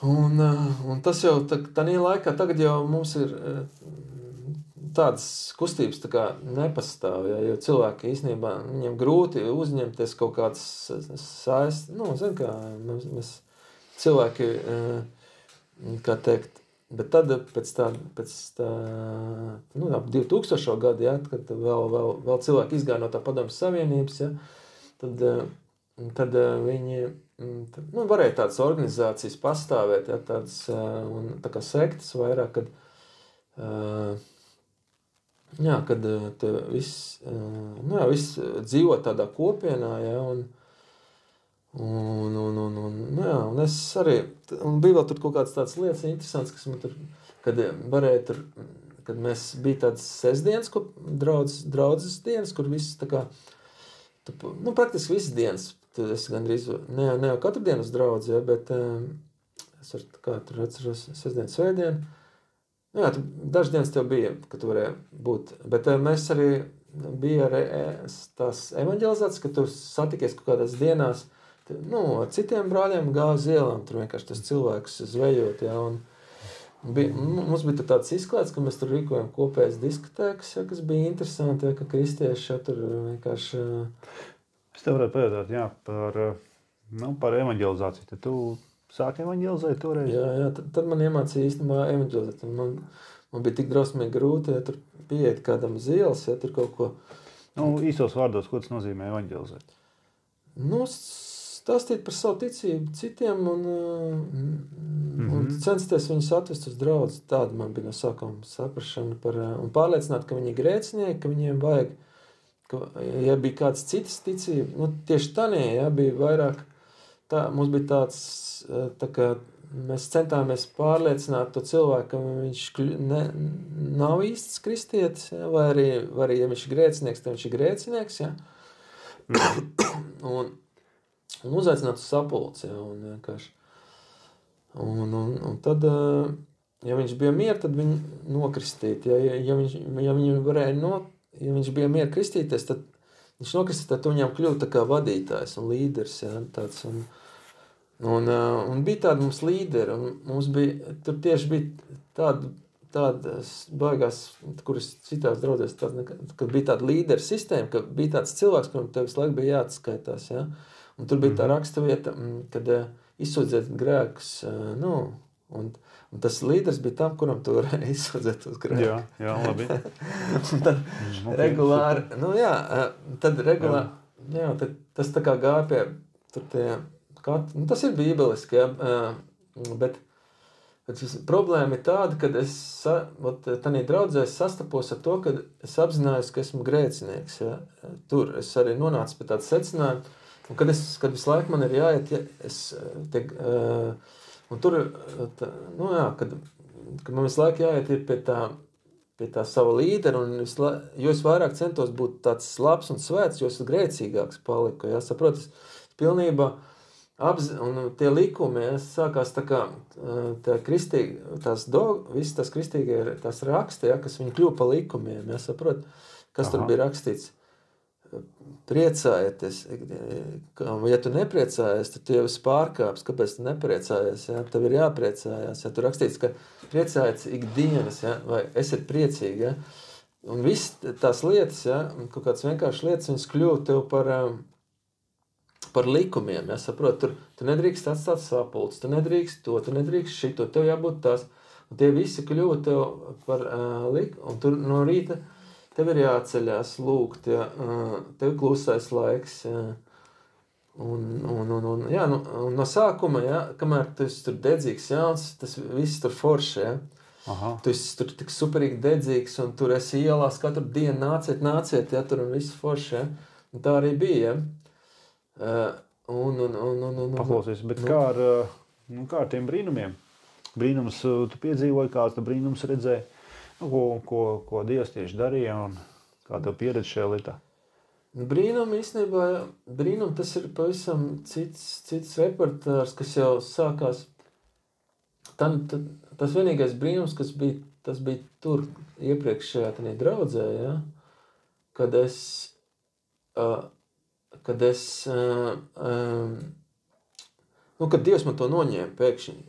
un tas jau tādā laikā, tagad jau mums ir tādas kustības tā kā nepastāv, jo cilvēki īstenībā, viņiem grūti uzņemties kaut kādas saistes, zin kā, mēs cilvēki, kā teikt, bet tad pēc tā 2000. Gadu, kad vēl cilvēki izgāja no tā Padomju Savienības, tad viņi, varēja tādas organizācijas pastāvēt, tādas, un tā kā sektas vairāk, kad viss dzīvo tādā kopienā, un es arī, un bija vēl tur kaut kāds tāds lietas interesants, kas man tur, kad varēja tur, kad mēs bija tādas sestdienas, draudzes dienas, kur viss tā kā, praktiski visas dienas, tad es gandrīz, ne jau katru dienu uz draudzi, bet es tur atceros sestdien, svētdien, dažas dienas tev bija, ka tu varēji būt, bet mēs arī bija arī tās evaņģelizācijas, ka tu satikies kaut kādās dienās, ar citiem brāļiem gāja uz ielām, tur vienkārši tas cilvēks zvejot, un mums bija tāds izklāts, ka mēs tur rīkojam kopējas diskotēkas, kas bija interesanti, ka kristieši tur vienkārši... Es tev varētu pajautāt, par evaņģelizāciju, tad tu sāki evaņģelizēt toreiz? Jā, tad man iemācīja īstenībā evaņģelizēt. Man bija tik drausmīgi grūti, ja tur pieiet kādam uz ielas, ja tur kaut ko... Īsos vārdos, ko tas nozīmē evaņģelizēt? Stāstīt par savu ticību citiem un censties viņus atvest uz draudzi. Tāda man bija no sākuma saprašana un pārliecināt, ka viņi ir grēcinieki, ka viņiem vajag, ja bija kāds citas ticība, tieši tanī, bija vairāk, mums bija tāds, kā mēs centāmies pārliecināt to cilvēku, ka viņš nav īsts kristietis, vai arī, ja viņš ir grēcinieks, tad viņš ir grēcinieks, un uzaicināt uz sapulci, un vienkārši. Un tad, ja viņš bija miera, tad viņu nokristīt, ja viņš bija miera kristīties, tad viņš nokristas, tad tu viņam kļuvi tā kā vadītājs un līderis, ja, tāds, un bija tādi mums līderi, un mums bija, tur tieši bija tādas baigās, kuras citās draudzēs, kad bija tāda līdera sistēma, ka bija tāds cilvēks, kuram tev visu laiku bija jāatskaitās, ja, un tur bija tā rakstavieta, kad izsūdzēt grēkus, un tas līderis bija tam, kuram tu varēji izsūdzēt uz grēku. Jā, labi. Un tad regulāri, tad tas tā kā gāja pie, tur tas ir bībeliski, bet problēma ir tāda, kad es tādā draudzē sastapos ar to, kad es apzinājos, ka esmu grēcinieks, ja. Tur es arī nonācu pie tāda secinājuma, un kad visu laiku man ir jāiet, un tur, kad man visu laiku jāiet ir pie tā sava līdera, un jo es vairāk centos būt tāds labs un svēts, jo es grēcīgāks paliku, ja, saprot, es pilnībā un tie likumi, ja, sākās tā kā visas tās kristīgie tās raksti, ja, kas viņi kļuva pa likumiem, ja, saprot, kas tur bija rakstīts. Priecājieties, ja tu nepriecājies, tad tu jau esi pārkāps, kāpēc tu nepriecājies, ja, tev ir jāpriecājās, ja, tur rakstīts, ka priecājies ikdienas, ja, vai esiet priecīgi, ja, un viss tās lietas, ja, kaut kāds vienkārši lietas, viņas kļuva tev par likumiem, ja, saprot, tu nedrīkst atstāt sapulces, tu nedrīkst to, tu nedrīkst šito, tev jābūt tās, un tie visi kļuva tev par likumu, un tur no rīta tev ir jāceļās lūgt, ja, tev klusais laiks, ja, un no sākuma, ja, kamēr tu esi tur dedzīgs jauns, tas viss tur forši, ja. Tu esi tur tik superīgi dedzīgs, un tur esi ielās katru dienu nāciet, ja, tur un viss forši, ja, un tā arī bija, ja. Paklausies, bet kā ar tiem brīnumiem? Brīnums tu piedzīvoji, kāds tu brīnums redzēji? Ko Dievs tieši darīja un kā tev pieredze šajā lietā? Brīnum īstenībā, tas ir pavisam cits repertārs, kas jau sākās. Tas vienīgais brīnums, tas bija tur iepriekšējā tādā draudzē, ja, kad Dievs man to noņēma pēkšņi.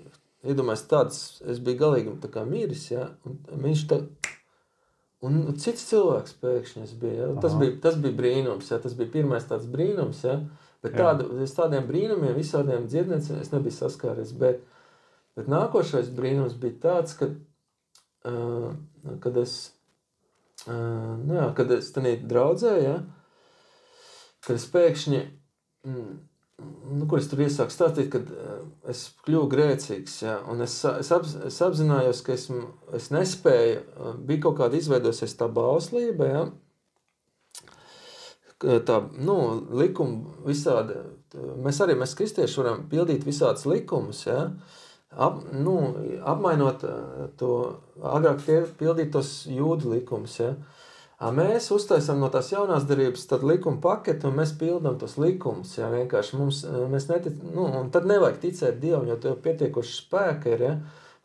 Iedomājies tāds, es biju galīgi tā kā miris, ja, un viņš un cits cilvēks pēkšņi es biju, ja, tas bija brīnums, ja, tas bija pirmais tāds brīnums, ja, bet tādiem brīnumiem, visādiem dziedniecēm es nebiju saskāries, bet nākošais brīnums bija tāds, kad es tādā draudzē, ja, kad es pēkšņi, kur es tur iesāku stāstīt, kad es kļuvu grēcīgs, ja, un es apzinājos, ka es nespēju, bija kaut kāda izveidosies tā bauslība, ja, tā, likuma visādi, mēs kristieši varam pildīt visādas likumus, ja, apmainot to, agrāk pildītos jūdu likumus, ja. Mēs uztaisam no tās jaunās darības tad likuma paketi, un mēs pildam tos likumus, ja, vienkārši mēs un tad nevajag ticēt Dievam, jo tev pietiekoši spēka ir, ja,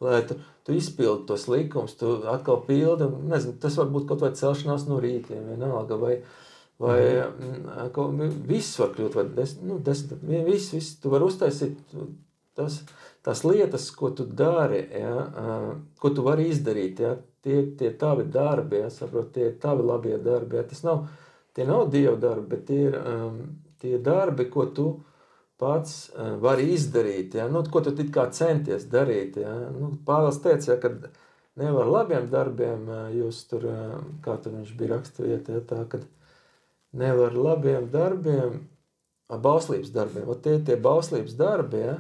lai tu izpildi tos likumus, tu atkal pildi, nezinu, tas var būt kaut vai celšanās no rītiem, vienalga, vai viss var kļūt, vai viss, tu var uztaisīt tās lietas, ko tu dari, ja, ko tu vari izdarīt, ja, tie tavi darbi, ja, saprot, tie tavi labie darbi, ja, tie nav Dieva darbi, bet tie darbi, ko tu pats vari izdarīt, ja, ko tu it kā centies darīt, ja, Pāvils teica, ja, kad nevar labiem darbiem, jūs tur, kā tur viņš bija rakstvieta, ja, tā, kad nevar labiem darbiem, bauslības darbiem, tie bauslības darbi, ja,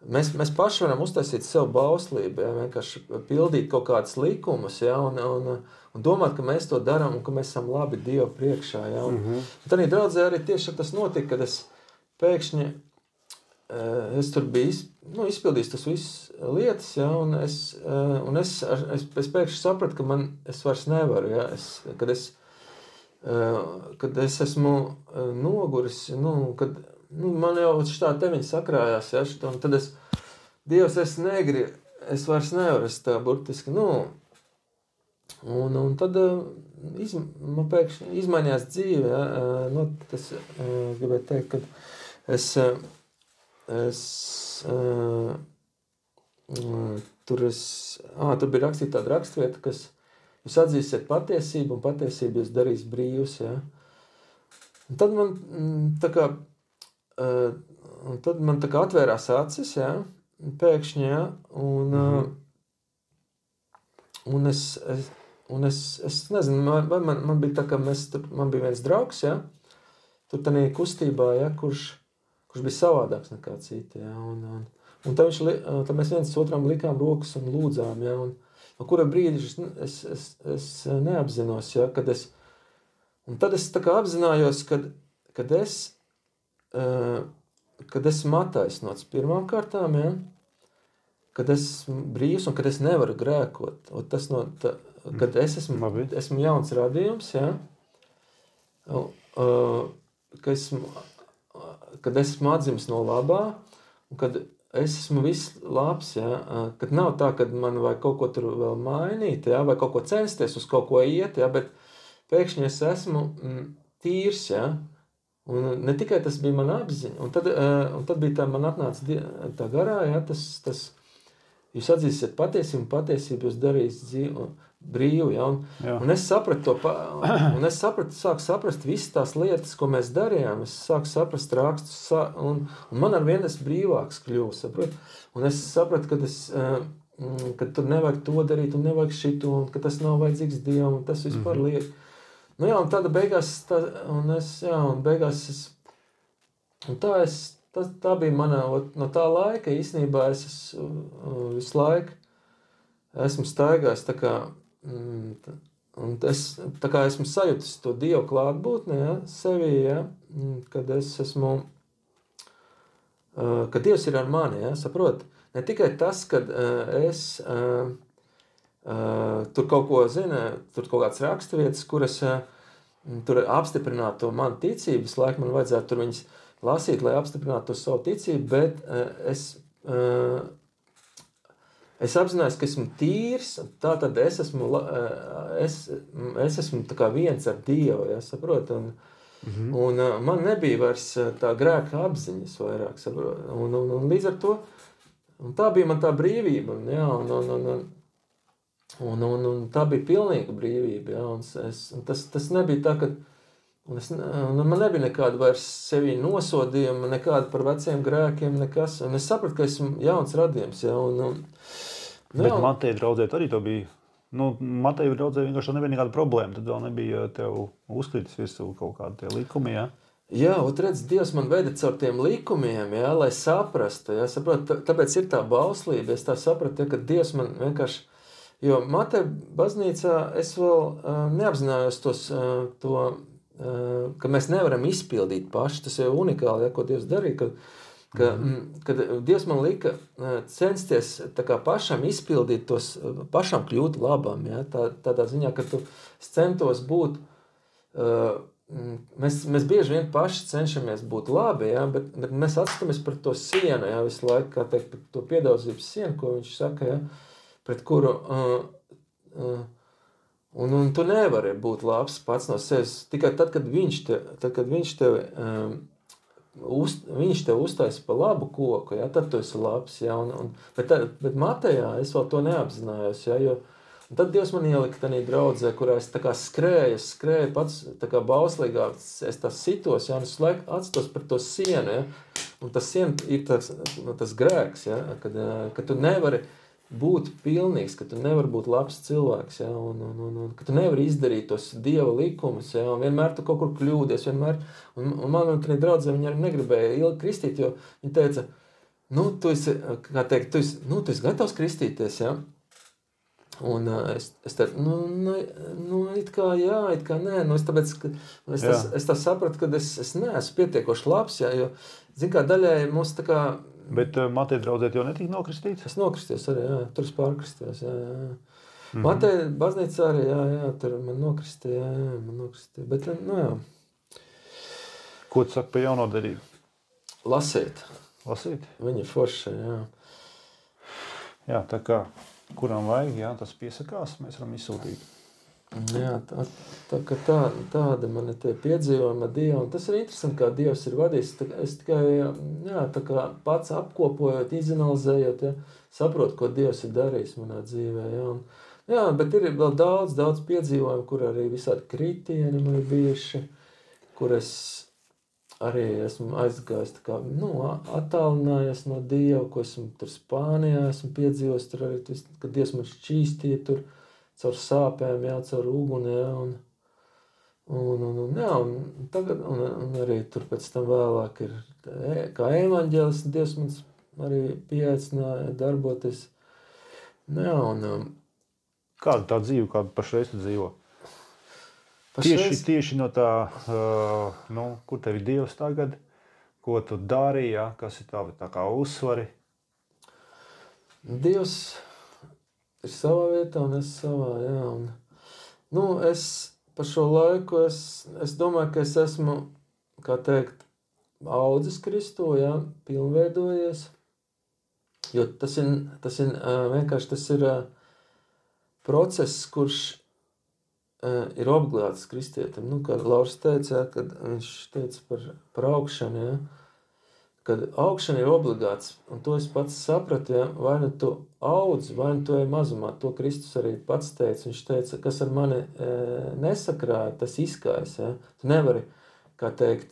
Mēs paši varam uztaisīt sev bauslību, ja, vienkārši pildīt kaut kādas likumus, ja, un domāt, ka mēs to darām un ka mēs esam labi Dievu priekšā. Ja, un tādā draudzē arī tieši tas notika, kad es pēkšņi es tur biju izpildījis tas visas lietas, ja, un es pēkšņi sapratu, ka es vairs nevaru, ja, kad es esmu noguris, kad man jau šitā teviņa sakrājās, ja, un tad Dievs, es vairs nevaru, es tā burtiski, Un tad man pēkšņi izmainījās dzīve. Ja? Nu, tas gribētu teikt, ka tur bija rakstīta tāda rakstvieta, kas jūs atzīsiet patiesību, un patiesību jūs darīs brīvus. Ja? Un tad man tā kā atvērās acis, ja? Pēkšņi, ja? Un es nezinu, vai man bija tā, ka man bija viens draugs, ja? Tur tādā kustībā, ja? kurš bija savādāks nekā citi. Ja? Un tad mēs viens otram likām rokas un lūdzām. Ja? Un kura brīdi es neapzinos, ja? Un tad es tā kā apzinājos, kad esmu attaisnots pirmām kārtām, ja? Kad esmu brīvs un kad es nevaru grēkot. Kad es esmu jauns radījums, ja? Kad esmu atzimis no labā, un kad es esmu viss labs, ja? Kad nav tā, ka man vajag kaut ko tur vēl mainīt, ja? Vai kaut ko censties uz kaut ko iet, ja? Bet pēkšņi es esmu tīrs, ja? Un ne tikai tas bija man apziņa, un tad bija tā, man atnāca tā garā, ja? Tas jūs atzīsiet patiesību, un patiesību jūs darīs brīvu, ja? Un es sapratu sāku saprast visas tās lietas, ko mēs darījām, es sāku saprast rakstus, un man ar vien es brīvāks kļuvu, saprot? Un es sapratu, ka tur nevajag to darīt, un nevajag šito, un ka tas nav vajadzīgs Dievam, un tas vispār liek. Nu jā, un tāda beigās, tā bija mana, no tā laika īstenībā es visu laiku esmu staigājis tā kā, un es tā kā esmu sajutis to Dievu klātbūtni, ja, sevī, ja, kad Dievs ir ar mani, ja, saprot? Ne tikai tas, kad es tur kaut ko zinu, tur kaut kāds raksturvietas, kuras tur apstiprinātu to manu ticību, visu laiku man vajadzētu tur viņas lasīt, lai apstiprinātu to savu ticību, bet es apzinājos, ka esmu tīrs, tātad es esmu tā kā viens ar Dievu, ja, saprot? Un man nebija vairs tā grēka apziņas vairāk, saprot? Un līdz ar to, un tā bija man tā brīvība, ja, un tā bija pilnīga brīvība, ja, un tas nebija tā, ka man nebija nekāda vairs sevī nosodījuma, nekāda par veciem grēkiem, nekas, un es sapratu, ka esmu jauns radījums, ja, Bet Mateja draudzēt arī to bija, Mateja draudzē vienkārši nebija nekāda problēma, tad vēl nebija tev uzkritis visu kaut kādi tie likumi, ja? Jā, redz, Dievs man veda caur tiem likumiem, ja, lai saprastu, ja, saprot, tāpēc ir tā bauslība, es tā sapratu, ja, ka Dievs man vienkārši, jo Mateja baznīcā es vēl neapzinājos ka mēs nevaram izpildīt paši, tas jau unikāli, ja, ko Dievs darīja, kad Dievs man lika censties tā kā pašam izpildīt tos, pašam kļūt labam, ja, tādā ziņā, ka tu centos būt, mēs bieži vien paši cenšamies būt labi, ja, bet mēs atskatāmies par to sienu, ja, visu laiku, kā teikt, par to piedaudzības sienu, ko viņš saka, ja, pret kuru, un tu nevari būt labs pats no sevis, tikai tad, kad viņš tev uztaisa pa labu koku, ja, tad tu esi labs, ja, bet Matejā es vēl to neapzinājos, ja, jo tad Dievs man ielika tādā draudzē, kurā es tā kā skrēju pats tā kā bauslīgā, es tā sitos, ja, un es laiku atstos par to sienu, ja, un tas siena ir tas grēks, ja, kad tu nevari būt pilnīgs, ka tu nevari būt labs cilvēks, ja, un ka tu nevari izdarīt tos Dieva likumus, ja, un vienmēr tu kaut kur kļūdies, vienmēr, un man tādā draudzē viņa arī negribēja ilgi kristīt, jo viņa teica, tu esi gatavs kristīties, ja, un es teicu, it kā jā, it kā nē, es tā sapratu, ka es neesmu pietiekoši labs, ja, jo, zin kā, daļai mums tā kā, Bet Mateja draudzēt jau netika nokristīts? Es nokristījos arī, jā, tur es pārkristījos, jā. Mateja baznīca arī, jā, tur man nokristīja, bet, jā. Ko tu saki par jauno derību? Lasīt. Lasīt? Viņa ir forša, jā. Jā, tā kā, kuram vajag, jā, tas piesakās, mēs varam izsūtīt. Jā, tāda man ir tie piedzīvojumi ar Dievu, un tas ir interesanti, kā Dievs ir vadījis. Es tikai, jā, tā kā pats apkopojot, izanalizējot, ja, saprotu, ko Dievs ir darījis manā dzīvē, jā, bet ir vēl daudz piedzīvojumu, kur arī visādi kritieni man ir bijuši, kur es arī esmu aizgājis, tā kā, attālinājies no Dieva, ko esmu tur Spānijā, esmu piedzīvojis, tur arī, kad Dievs man šķīstīja tur, caur sāpēm, jā, caur uguni, jā, un tagad, un arī tur pēc tam vēlāk ir, kā evaņģēlis, Dievs mums arī pieaicināja darboties, jā, un Kāda tā dzīve, kādu pašreiz tu dzīvo? Tieši no tā, kur tev ir Dievs tagad, ko tu dari, jā, kas ir tavi tā kā uzsvari? Dievs ir savā vietā un es savā, jā, un, es par šo laiku, es domāju, ka es esmu, kā teikt, audzis Kristū, jā, pilnveidojies, jo tas ir vienkārši, tas ir process, kurš ir obligāts kristietim, kā Lauris teica, jā, kad viņš teica par augšanu, jā, kad augšana ir obligāts, un to es pats sapratu, ja, vai nu tu audz, vai nu tu ej mazumā, to Kristus arī pats teica, viņš teica, kas ar mani nesakrāja, tas izkājas, ja, tu nevari, kā teikt,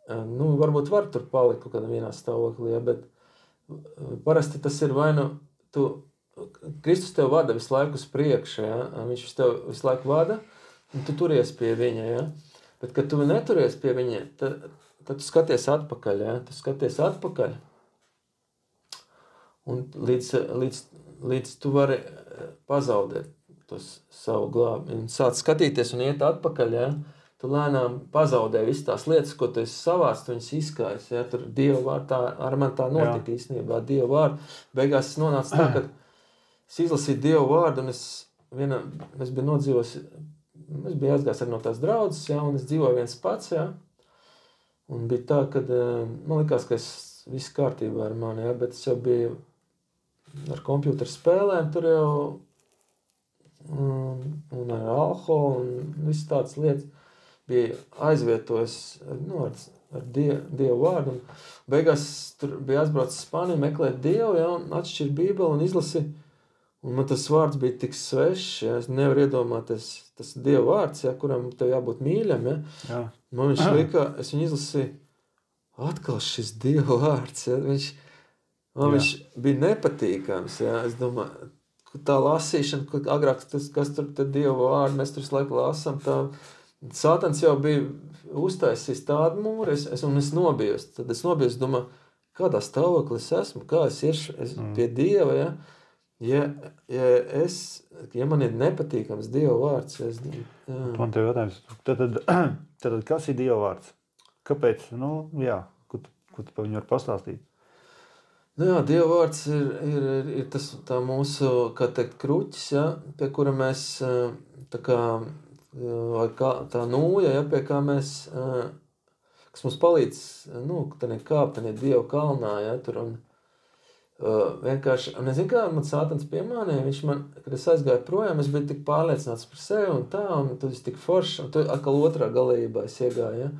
varbūt var tur palikt kaut kādā vienā stāvoklī, ja, bet parasti tas ir vai nu Kristus tev vada visu laiku uz priekšu, ja, viņš tev visu laiku vada, un tu turies pie viņa, ja, bet kad tu neturies pie viņa, tad tu skaties atpakaļ, ja? Tu skaties atpakaļ, un līdz tu vari pazaudēt tos savu glābi. Un sāc skatīties un iet atpakaļ, ja? Tu lēnām pazaudē visas tās lietas, ko tu esi savāc, tu viņas izkājas, ja? Tur Dieva vārdā, ar man tā notika īstenībā, Dieva vārdu. Beigās es nonācu tā, ka es izlasīju Dieva vārdu, un es biju nodzīvos, es biju aizgājis arī no tās draudzes, ja? Un es dzīvoju viens pats, ja? Un bija tā, kad man likās, ka viss kārtībā ar mani, ja, bet es jau biju ar kompjuteru spēlēm, tur jau un ar alkoholu un visas tādas lietas bija aizvietojis ar Dievu vārdu. Un beigās tur bija aizbraucis Spāniju meklēt Dievu, ja, un atšķir Bībeli un izlasi. Un man tas vārds bija tik svešs, ja, es nevaru iedomāties, tas Dieva vārds, ja, kuram tev jābūt mīļam, ja. Jā. Man viņš lika, es viņu izlasīju, atkal šis Dieva vārds, ja, viņš bija nepatīkams, ja, es domāju, tā lasīšana, agrāk kas tur te Dieva vārdu, mēs tur laiku lasam, tā, Sātans jau bija uztaisījis tādu mūru, un es nobijos, domāju, kādā stāvoklī es esmu, kā es iešu pie Dieva, ja, ja man ir nepatīkams Dieva vārds, Man tev jautājums, tad kas ir Dieva vārds? Kāpēc? Ko tu par viņu var pastāstīt? Dieva vārds ir tā mūsu, kā teikt, kruķis, ja, pie kura mēs, tā kā, vai tā nūja, ja, pie kā mēs, kas mums palīdz, tā kāpt, Dieva kalnā, ja, tur un vienkārši, un es zinu, kā man Sātans piemānīja, viņš man, kad es aizgāju projām, es biju tik pārliecināts par sevi un tā, un tad es tik forši, un tad atkal otrā galībā es iegāju, ja.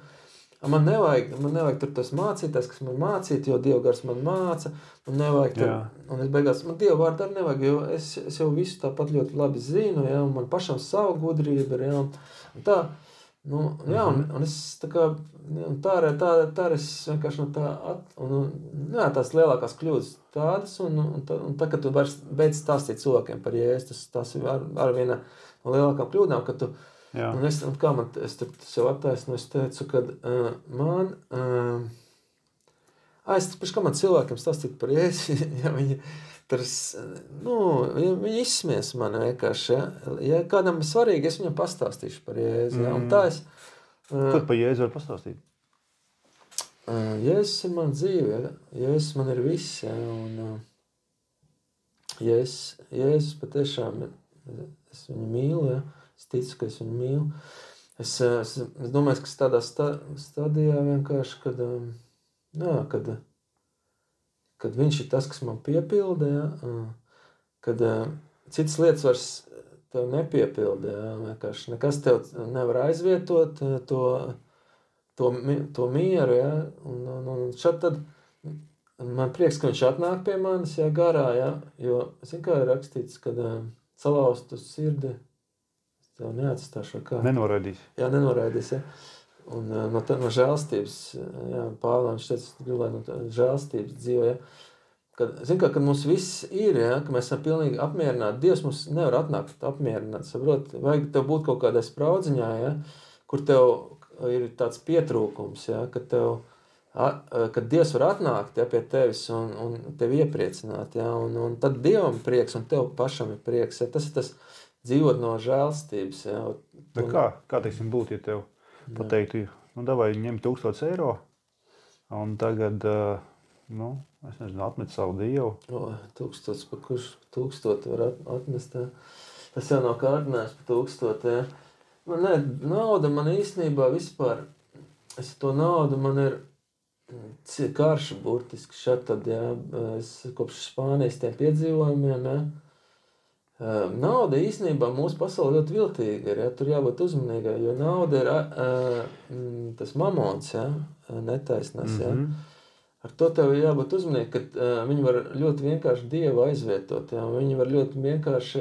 Man nevajag tur tos mācītājs, kas man mācīt, jo Dieva gars man māca, man nevajag tur, un es beigās, man Dieva vārdu arī nevajag, jo es jau visu tāpat ļoti labi zinu, ja, un man pašam savu gudrību ir, ja, un tā, un es tā kā, tā es vienkārši no tā, tās lielākās kļūdas tādas, un tā, kad tu beidz stāstīt cilvēkiem par Jēzu, tas ir ar viena no lielākām kļūdām, ka tu, un kā man, es tur sev attaisnu, es teicu, kad kā man cilvēkiem stāstīt par Jēzu, ja viņi tur, viņi izsmies mani vienkārši, ja kādam ir svarīgi, es viņam pastāstīšu par Jēzu, ja, un tā es... Ko par Jēzu var pastāstīt? Jēzus ir man dzīve, ja, Jēzus man ir viss, ja, un Jēzus patiešām, es viņu mīlu, ja, es ticu, ka es viņu mīlu. Es domāju, ka es tādā stadijā vienkārši, kad viņš ir tas, kas man piepilda, ja, kad citas lietas vairs tev nepiepilda, jā, vienkārši nekas tev nevar aizvietot to mieru, jā, un šad tad man prieks, ka viņš atnāk pie manis, jā, garā, jā, jo, kā ir rakstīts, kad salauztu sirdi, tev neatstāšu, kā. Nenoraidīs. Jā, nenoraidīs, jā. Un no žēlstības, jā, Pāvils, viņš teica, gribu, lai no žēlstības dzīvo, jā. Kad mums viss ir, ja, ka mēs esam pilnīgi apmierināti, Dievs mums nevar atnākt apmierināt, saprot, vajag tev būt kaut kādai spraudziņā, ja, kur tev ir tāds pietrūkums, ja, kad Dievs var atnākt, ja, pie tevis un tevi iepriecināt, ja, un tad Dievam prieks un tev pašam ir prieks, ja, tas ir tas dzīvot no žēlstības, ja. Kā teiksim būt, ja tev pateiktu, davai ņem 1000 eiro, un tagad, es nezinu, atmet savu Dievu. 1000, pa kurš 1000 var atmest, jā. Tas jau nav kārdinājums pa 1000, jā. Nauda man īstenībā vispār, to naudu man ir karš burtiski šad tad, jā, es kopš Spānijas tiem piedzīvojumiem, jā. Nauda īstenībā mūsu pasaulē ļoti viltīga ir, ja? Tur jābūt uzmanīgai, jo nauda ir tas mamons, ja? Netaisnās. Ja? Ar to tev jābūt uzmanīgi, ka viņi var ļoti vienkārši Dievu aizvietot. Ja? Viņi var ļoti vienkārši,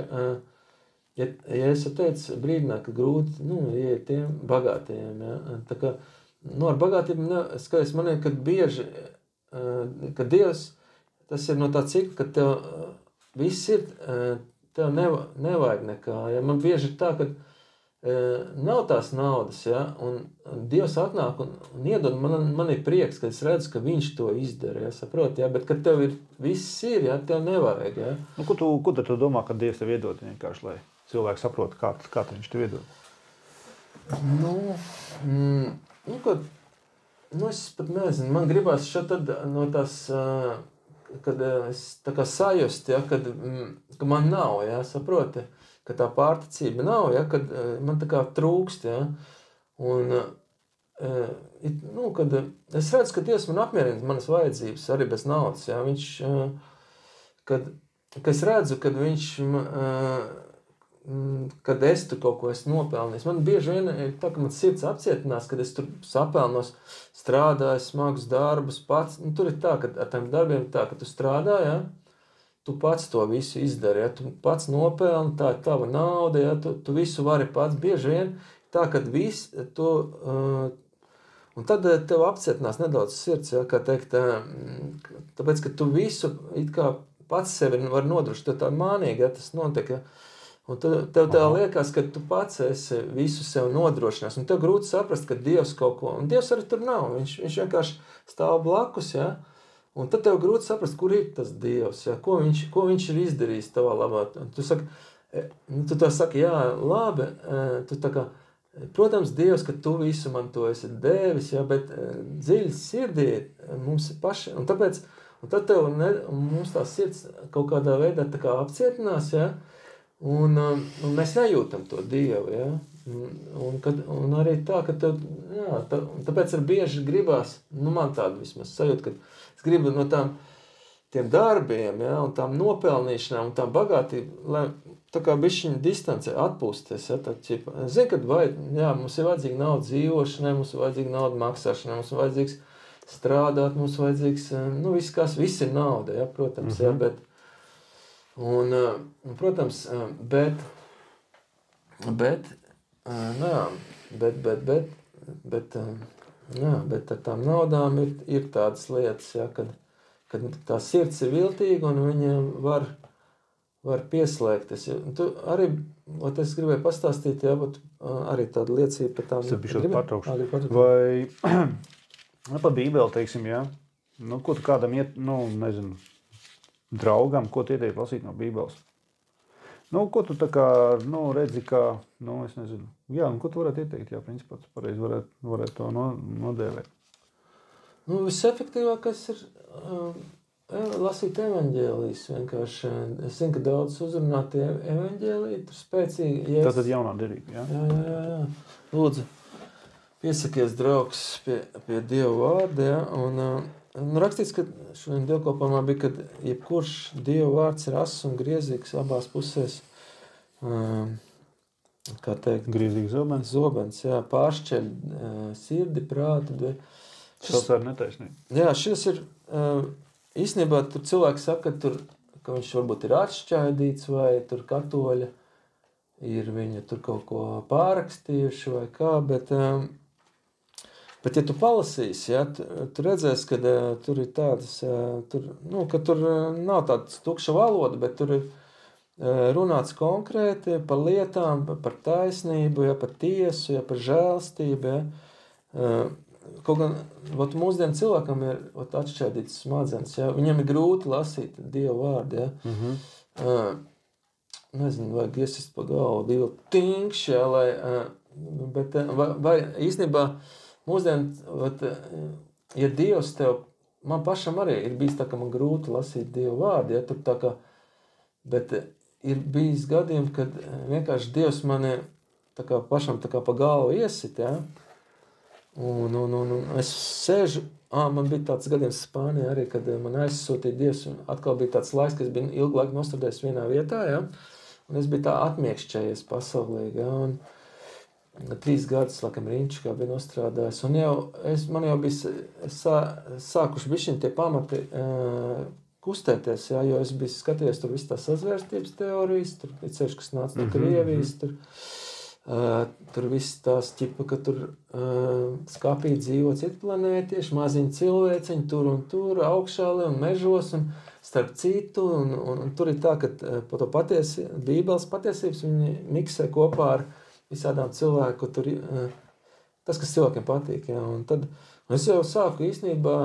ja es teicu brīdinā, ka grūti ieiet tiem bagātajiem. Ja? Tā kā, ar bagātību, skaties, man ir, kad bieži, kad Dievs, tas ir no tā cik, ka tev viss ir, tev nevajag nekā. Ja? Man bieži ir tā, ka nav tās naudas, ja? Un Dievs atnāk un iedod, man ir prieks, ka es redzu, ka viņš to izdara, ja? Saprot, ja? Bet kad tev ir viss ir, ja? Tev nevajag. Ja? Ko tu domā, kad Dievs tev iedod vienkārši, lai cilvēki saprot, kā viņš tev iedod? Es pat nezinu, man gribās šo tad no tās... kad es tā kā sajust, ja, kad man nav, ja, saproti, ka tā pārticība nav, ja, kad man tā kā trūkst, ja, un, kad es redzu, ka Dievs man apmierina manas vajadzības arī bez naudas, ja, viņš, kad es redzu, kad viņš, kad es tur kaut ko esmu nopelnījis, man bieži vien ir tā, ka man sirds apcietinās, kad es tur sapelnos, strādāju smagus darbus pats. Tur ir tā, ka ar tiem darbiem tā, ka tu strādā, ja, tu pats to visu izdari, ja, tu pats nopelni, tā ir tava nauda, ja, tu visu vari pats. Bieži vien tā, kad viss tu, un tad tev apcietinās nedaudz sirds, ja, kā teikt, tāpēc, ka tu visu it kā pats sevi var nodrošināt, tev tā mānīgi, ja, tas notiek, ja. Un tev tā liekas, ka tu pats esi visu sev nodrošinās. Un tev grūti saprast, ka Dievs kaut ko... Un Dievs arī tur nav. Viņš vienkārši stāv blakus, ja? Un tad tev grūti saprast, kur ir tas Dievs, ja? Ko viņš ir izdarījis tavā labā. Tu tā saki, jā, labi, tu tā kā... Protams, Dievs, ka tu visu man to esi devis, ja? Bet dziļi sirdī mums ir paši... Un tad tev mums tā sirds kaut kādā veidā tā kā apcietinās, ja? Un mēs nejūtam to Dievu, ja? Un arī tā, ka tev, jā, tāpēc ir bieži gribās, man tāda vismaz sajūt, ka es gribu no tiem darbiem, ja, un tām nopelnīšanām, un tām bagātību, lai tā kā bišķiņa distancē atpūsties, ja, tā ķipa. Es zinu, kad mums ir vajadzīga nauda dzīvošanai, mums ir vajadzīga nauda maksāšanai, mums ir vajadzīgs strādāt, mums ir vajadzīgs, viss ir nauda, ja, protams, ja, bet protams, bet ar tām naudām ir tādas lietas, ja, kad tā sirds ir viltīga un viņa var pieslēgties. Tu arī, es gribēju pastāstīt, ja, arī tāda liecība par tām. Es bišķi patraukšu. Vai pa Bībeli, teiksim, ja? Ko tu kādam nezinu, draugam, ko tu ieteikt lasīt no Bībeles? Ko tu tā kā, redzi, kā, es nezinu. Jā, ko tu varētu ieteikt? Jā, principā, tu pareizi varētu to nodēvēt. Visefektīvākais ir lasīt evaņģēlijas vienkārši. Es zinu, ka daudz uzrunā tie evaņģēliji, tur spēcīgi. Tātad jaunā derība, jā? Jā. Lūdzu, piesakies draugs pie Dieva vārda, ja, un rakstīts, ka šodien dievkalpojumā bija, ka jebkurš Dieva vārds ir ass un griezīgs abās pusēs. kā teikt, Grīzīgs zobens. Zobens, jā, pāršķeļ sirdi, prātu. Tas ir netaisnība. Jā, šis ir, īstenībā tur cilvēki saka, ka viņš varbūt ir atšķaidīts vai tur katoļa ir viņa tur kaut ko pārakstījuši vai kā, bet ja tu palasīsi, ja, tu redzēsi, ka tur ir tādas, ka tur nav tādas tukša valoda, bet tur ir runāts konkrēti par lietām, par taisnību, ja, par tiesu, ja, par žēlstību. Ja. Kaut gan mūsdienu cilvēkam ir atšķaidīts smadzenes, ja. Viņam ir grūti lasīt Dievu vārdu. Ja. Nezinu, vajag iesist pa galvu, Dievu tinkš, ja, bet vai īstenībā mūsdienu, ja Dievs tev, man pašam arī ir bijis tā, ka man grūti lasīt Dievu vārdu, ja, tur tā kā, bet ir bijis gadījumi, kad vienkārši Dievs mani tā kā pašam tā kā pa galvu iesit, ja, un es sēžu, man bija tāds gadījums Spānijā arī, kad man aizsūtīja Dievs, un atkal bija tāds laiks, ka es biju ilgu laiku nostādējis vienā vietā, ja, un es biju tā atmiekšķējies pasaulīgi, ja, un 3 gadus, laikam, Riņķikā bija nostrādājis, un man jau bija sākuši bišķiņ tie pamati kustēties, jā, jo es biju skatījies tur visu tās sazvērstības teorijas, tur bija ceļš, kas nāca no Krievijas, tur viss tās ķipa, ka tur skapī dzīvo citi planētieši, maziņi cilvēciņi, tur un tur, augšāli un mežos, un starp citu, un tur ir tā, ka pa to Bībeles patiesības viņi miksē kopā ar visādām cilvēku, tur tas, kas cilvēkiem patīk, jā, un tad es jau sāku īstenībā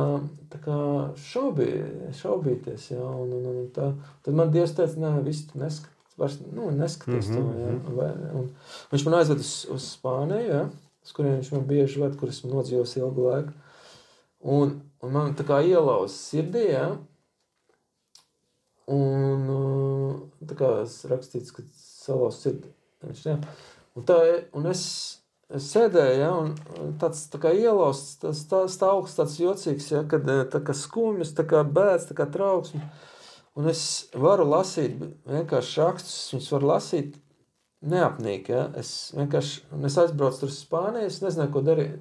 tā kā šaubīties, jā, un tā, tad man Dievs teica, nē, viss tu neskaties to, jā, un viņš man aizved uz Spāniju, jā, uz kuriem viņš man bieži ved, kur esmu nodzīvos ilgu laiku, un man tā kā ielauz sirdī, jā, un tā kā rakstīts, ka salauz sirdi, jā, un es sēdēju, ja, un tāds tā kā ielausts, tas stāvoklis tāds jocīgs, ja, kad tā kā skumjas, tā kā bēdz, tā kā trauksme, un es varu lasīt vienkārši rakstus, viņus varu lasīt neapnīgi, ja, es aizbraucu tur uz Spāniju, es nezināju, ko darīt,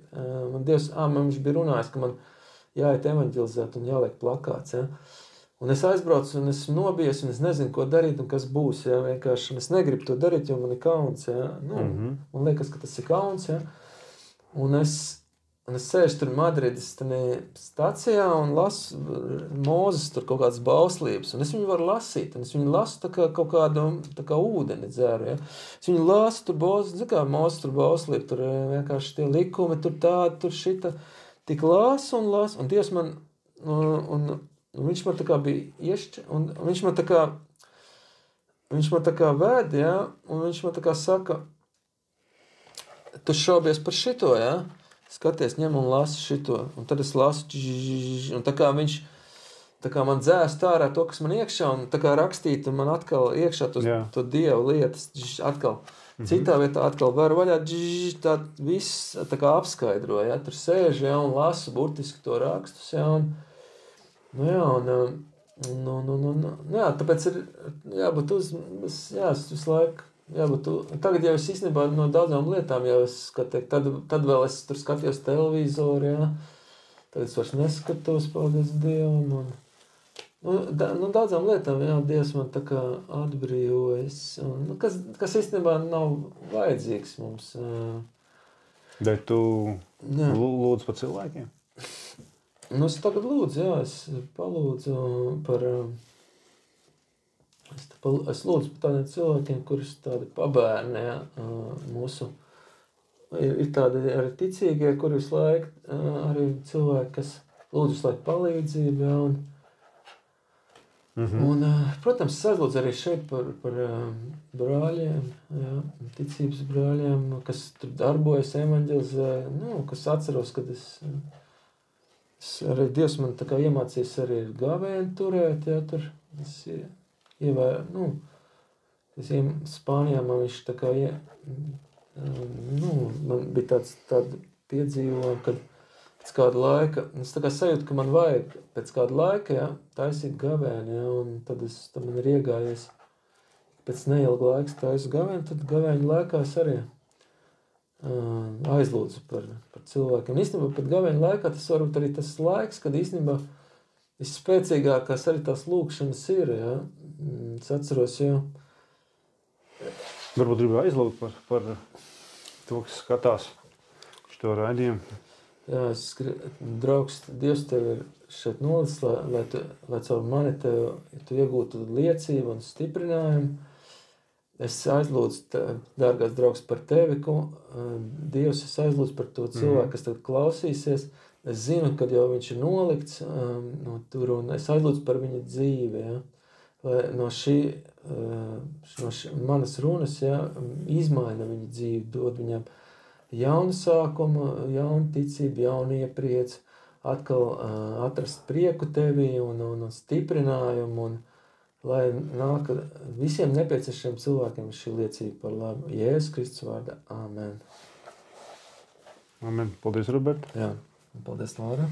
man Dievs, man viņš bija runājis, ka man jāiet evaņģelizēt un jāliek plakāts, ja. Un es aizbraucu, un esmu nobijies, un es nezinu, ko darīt, un kas būs, ja, vienkārši, un es negribu to darīt, jo man ir kauns, ja, man liekas, ka tas ir kauns, ja, un es sēžu tur Madrides stacijā, un lasu Mūzes tur kaut kādas bauslības, un es viņu varu lasīt, un es viņu lasu tā kā kaut kādu, tā kā ūdeni dzēru, ja, es viņu lasu, tur Mūzes tur bauslība, tur vienkārši tie likumi, tur tādi, tur šita, tik lasu, un Dievs man, un viņš man tā kā bija un viņš man tā kā vēd, ja, un viņš man tā kā saka, tu šaubies par šito, ja, skaties, ņem un lasi šito, un tad es lasu, un tā kā viņš, tā kā man dzēst ārā to, kas man iekšā, un tā kā rakstīt, un man atkal iekšā to Dievu lietas, atkal, citā vietā atkal var vaļā, tā viss tā kā apskaidro, ja, tur sēž, ja, un lasu burtiski to rakstus, ja, un jā, tāpēc ir jābūt visu laiku, tagad jau es īstenībā no daudzām lietām jau tad vēl es tur skatījos televizoru, jā, tad es vairs neskatos, paldies Dievam, un daudzām lietām, jā, Dievs man tā kā atbrīvojas, kas īstenībā nav vajadzīgs mums. Bet tu lūdzu par cilvēkiem? Es tagad lūdzu, jā, es palūdzu par, es lūdzu par tādiem cilvēkiem, kurus tādi pabērni, jā, mūsu, ir tādi arī ticīgie, kuri visu laiku, arī cilvēki, kas lūdzu visu laiku palīdzību, jā, un, protams, es aizlūdzu arī šeit par brāļiem, jā, ticības brāļiem, kas tur darbojas, evaņģelizē, kas atceros, kad arī Dievs man tā kā iemācījis arī gavēni turēt, ja, tur es ievēru, Spānijā man viņš tā kā, man bija tāda piedzīvojuma, kad pēc kāda laika, es tā kā sajūtu, ka man vajag pēc kāda laika, ja, taisīt gavēni, ja, un tad man ir iegājies pēc neilga laika stāju gavēni, tad gavēņu laikā es arī aizlūdzu par cilvēkiem. Īstenībā pat gavēņu laikā tas varbūt arī tas laiks, kad īstenībā visspēcīgākās arī tās lūkšanas ir, ja. Es atceros, jo... Varbūt gribu aizlūgt par to, kas skatās šo raidījumu. Jā, draugs, Dievs tev ir šeit nolicis, lai caur mani tu iegūtu liecību un stiprinājumu. Es aizlūdzu, dārgās draugs, par tevi, Dievs, es aizlūdzu par to cilvēku, kas tad klausīsies. Es zinu, kad jau viņš ir nolikts no tur, un es aizlūdzu par viņa dzīvi, ja. Lai no manas runas, ja, izmaina viņa dzīvi, dod viņam jaunu sākumu, jaunu ticību, jaunu ieprieci, atkal atrast prieku tevī un stiprinājumu, un lai nāk visiem nepieciešamiem cilvēkiem šī liecība par labu. Jēzus Kristus vārdā. Āmen. Amen. Paldies, Robert. Jā. Paldies, Laura.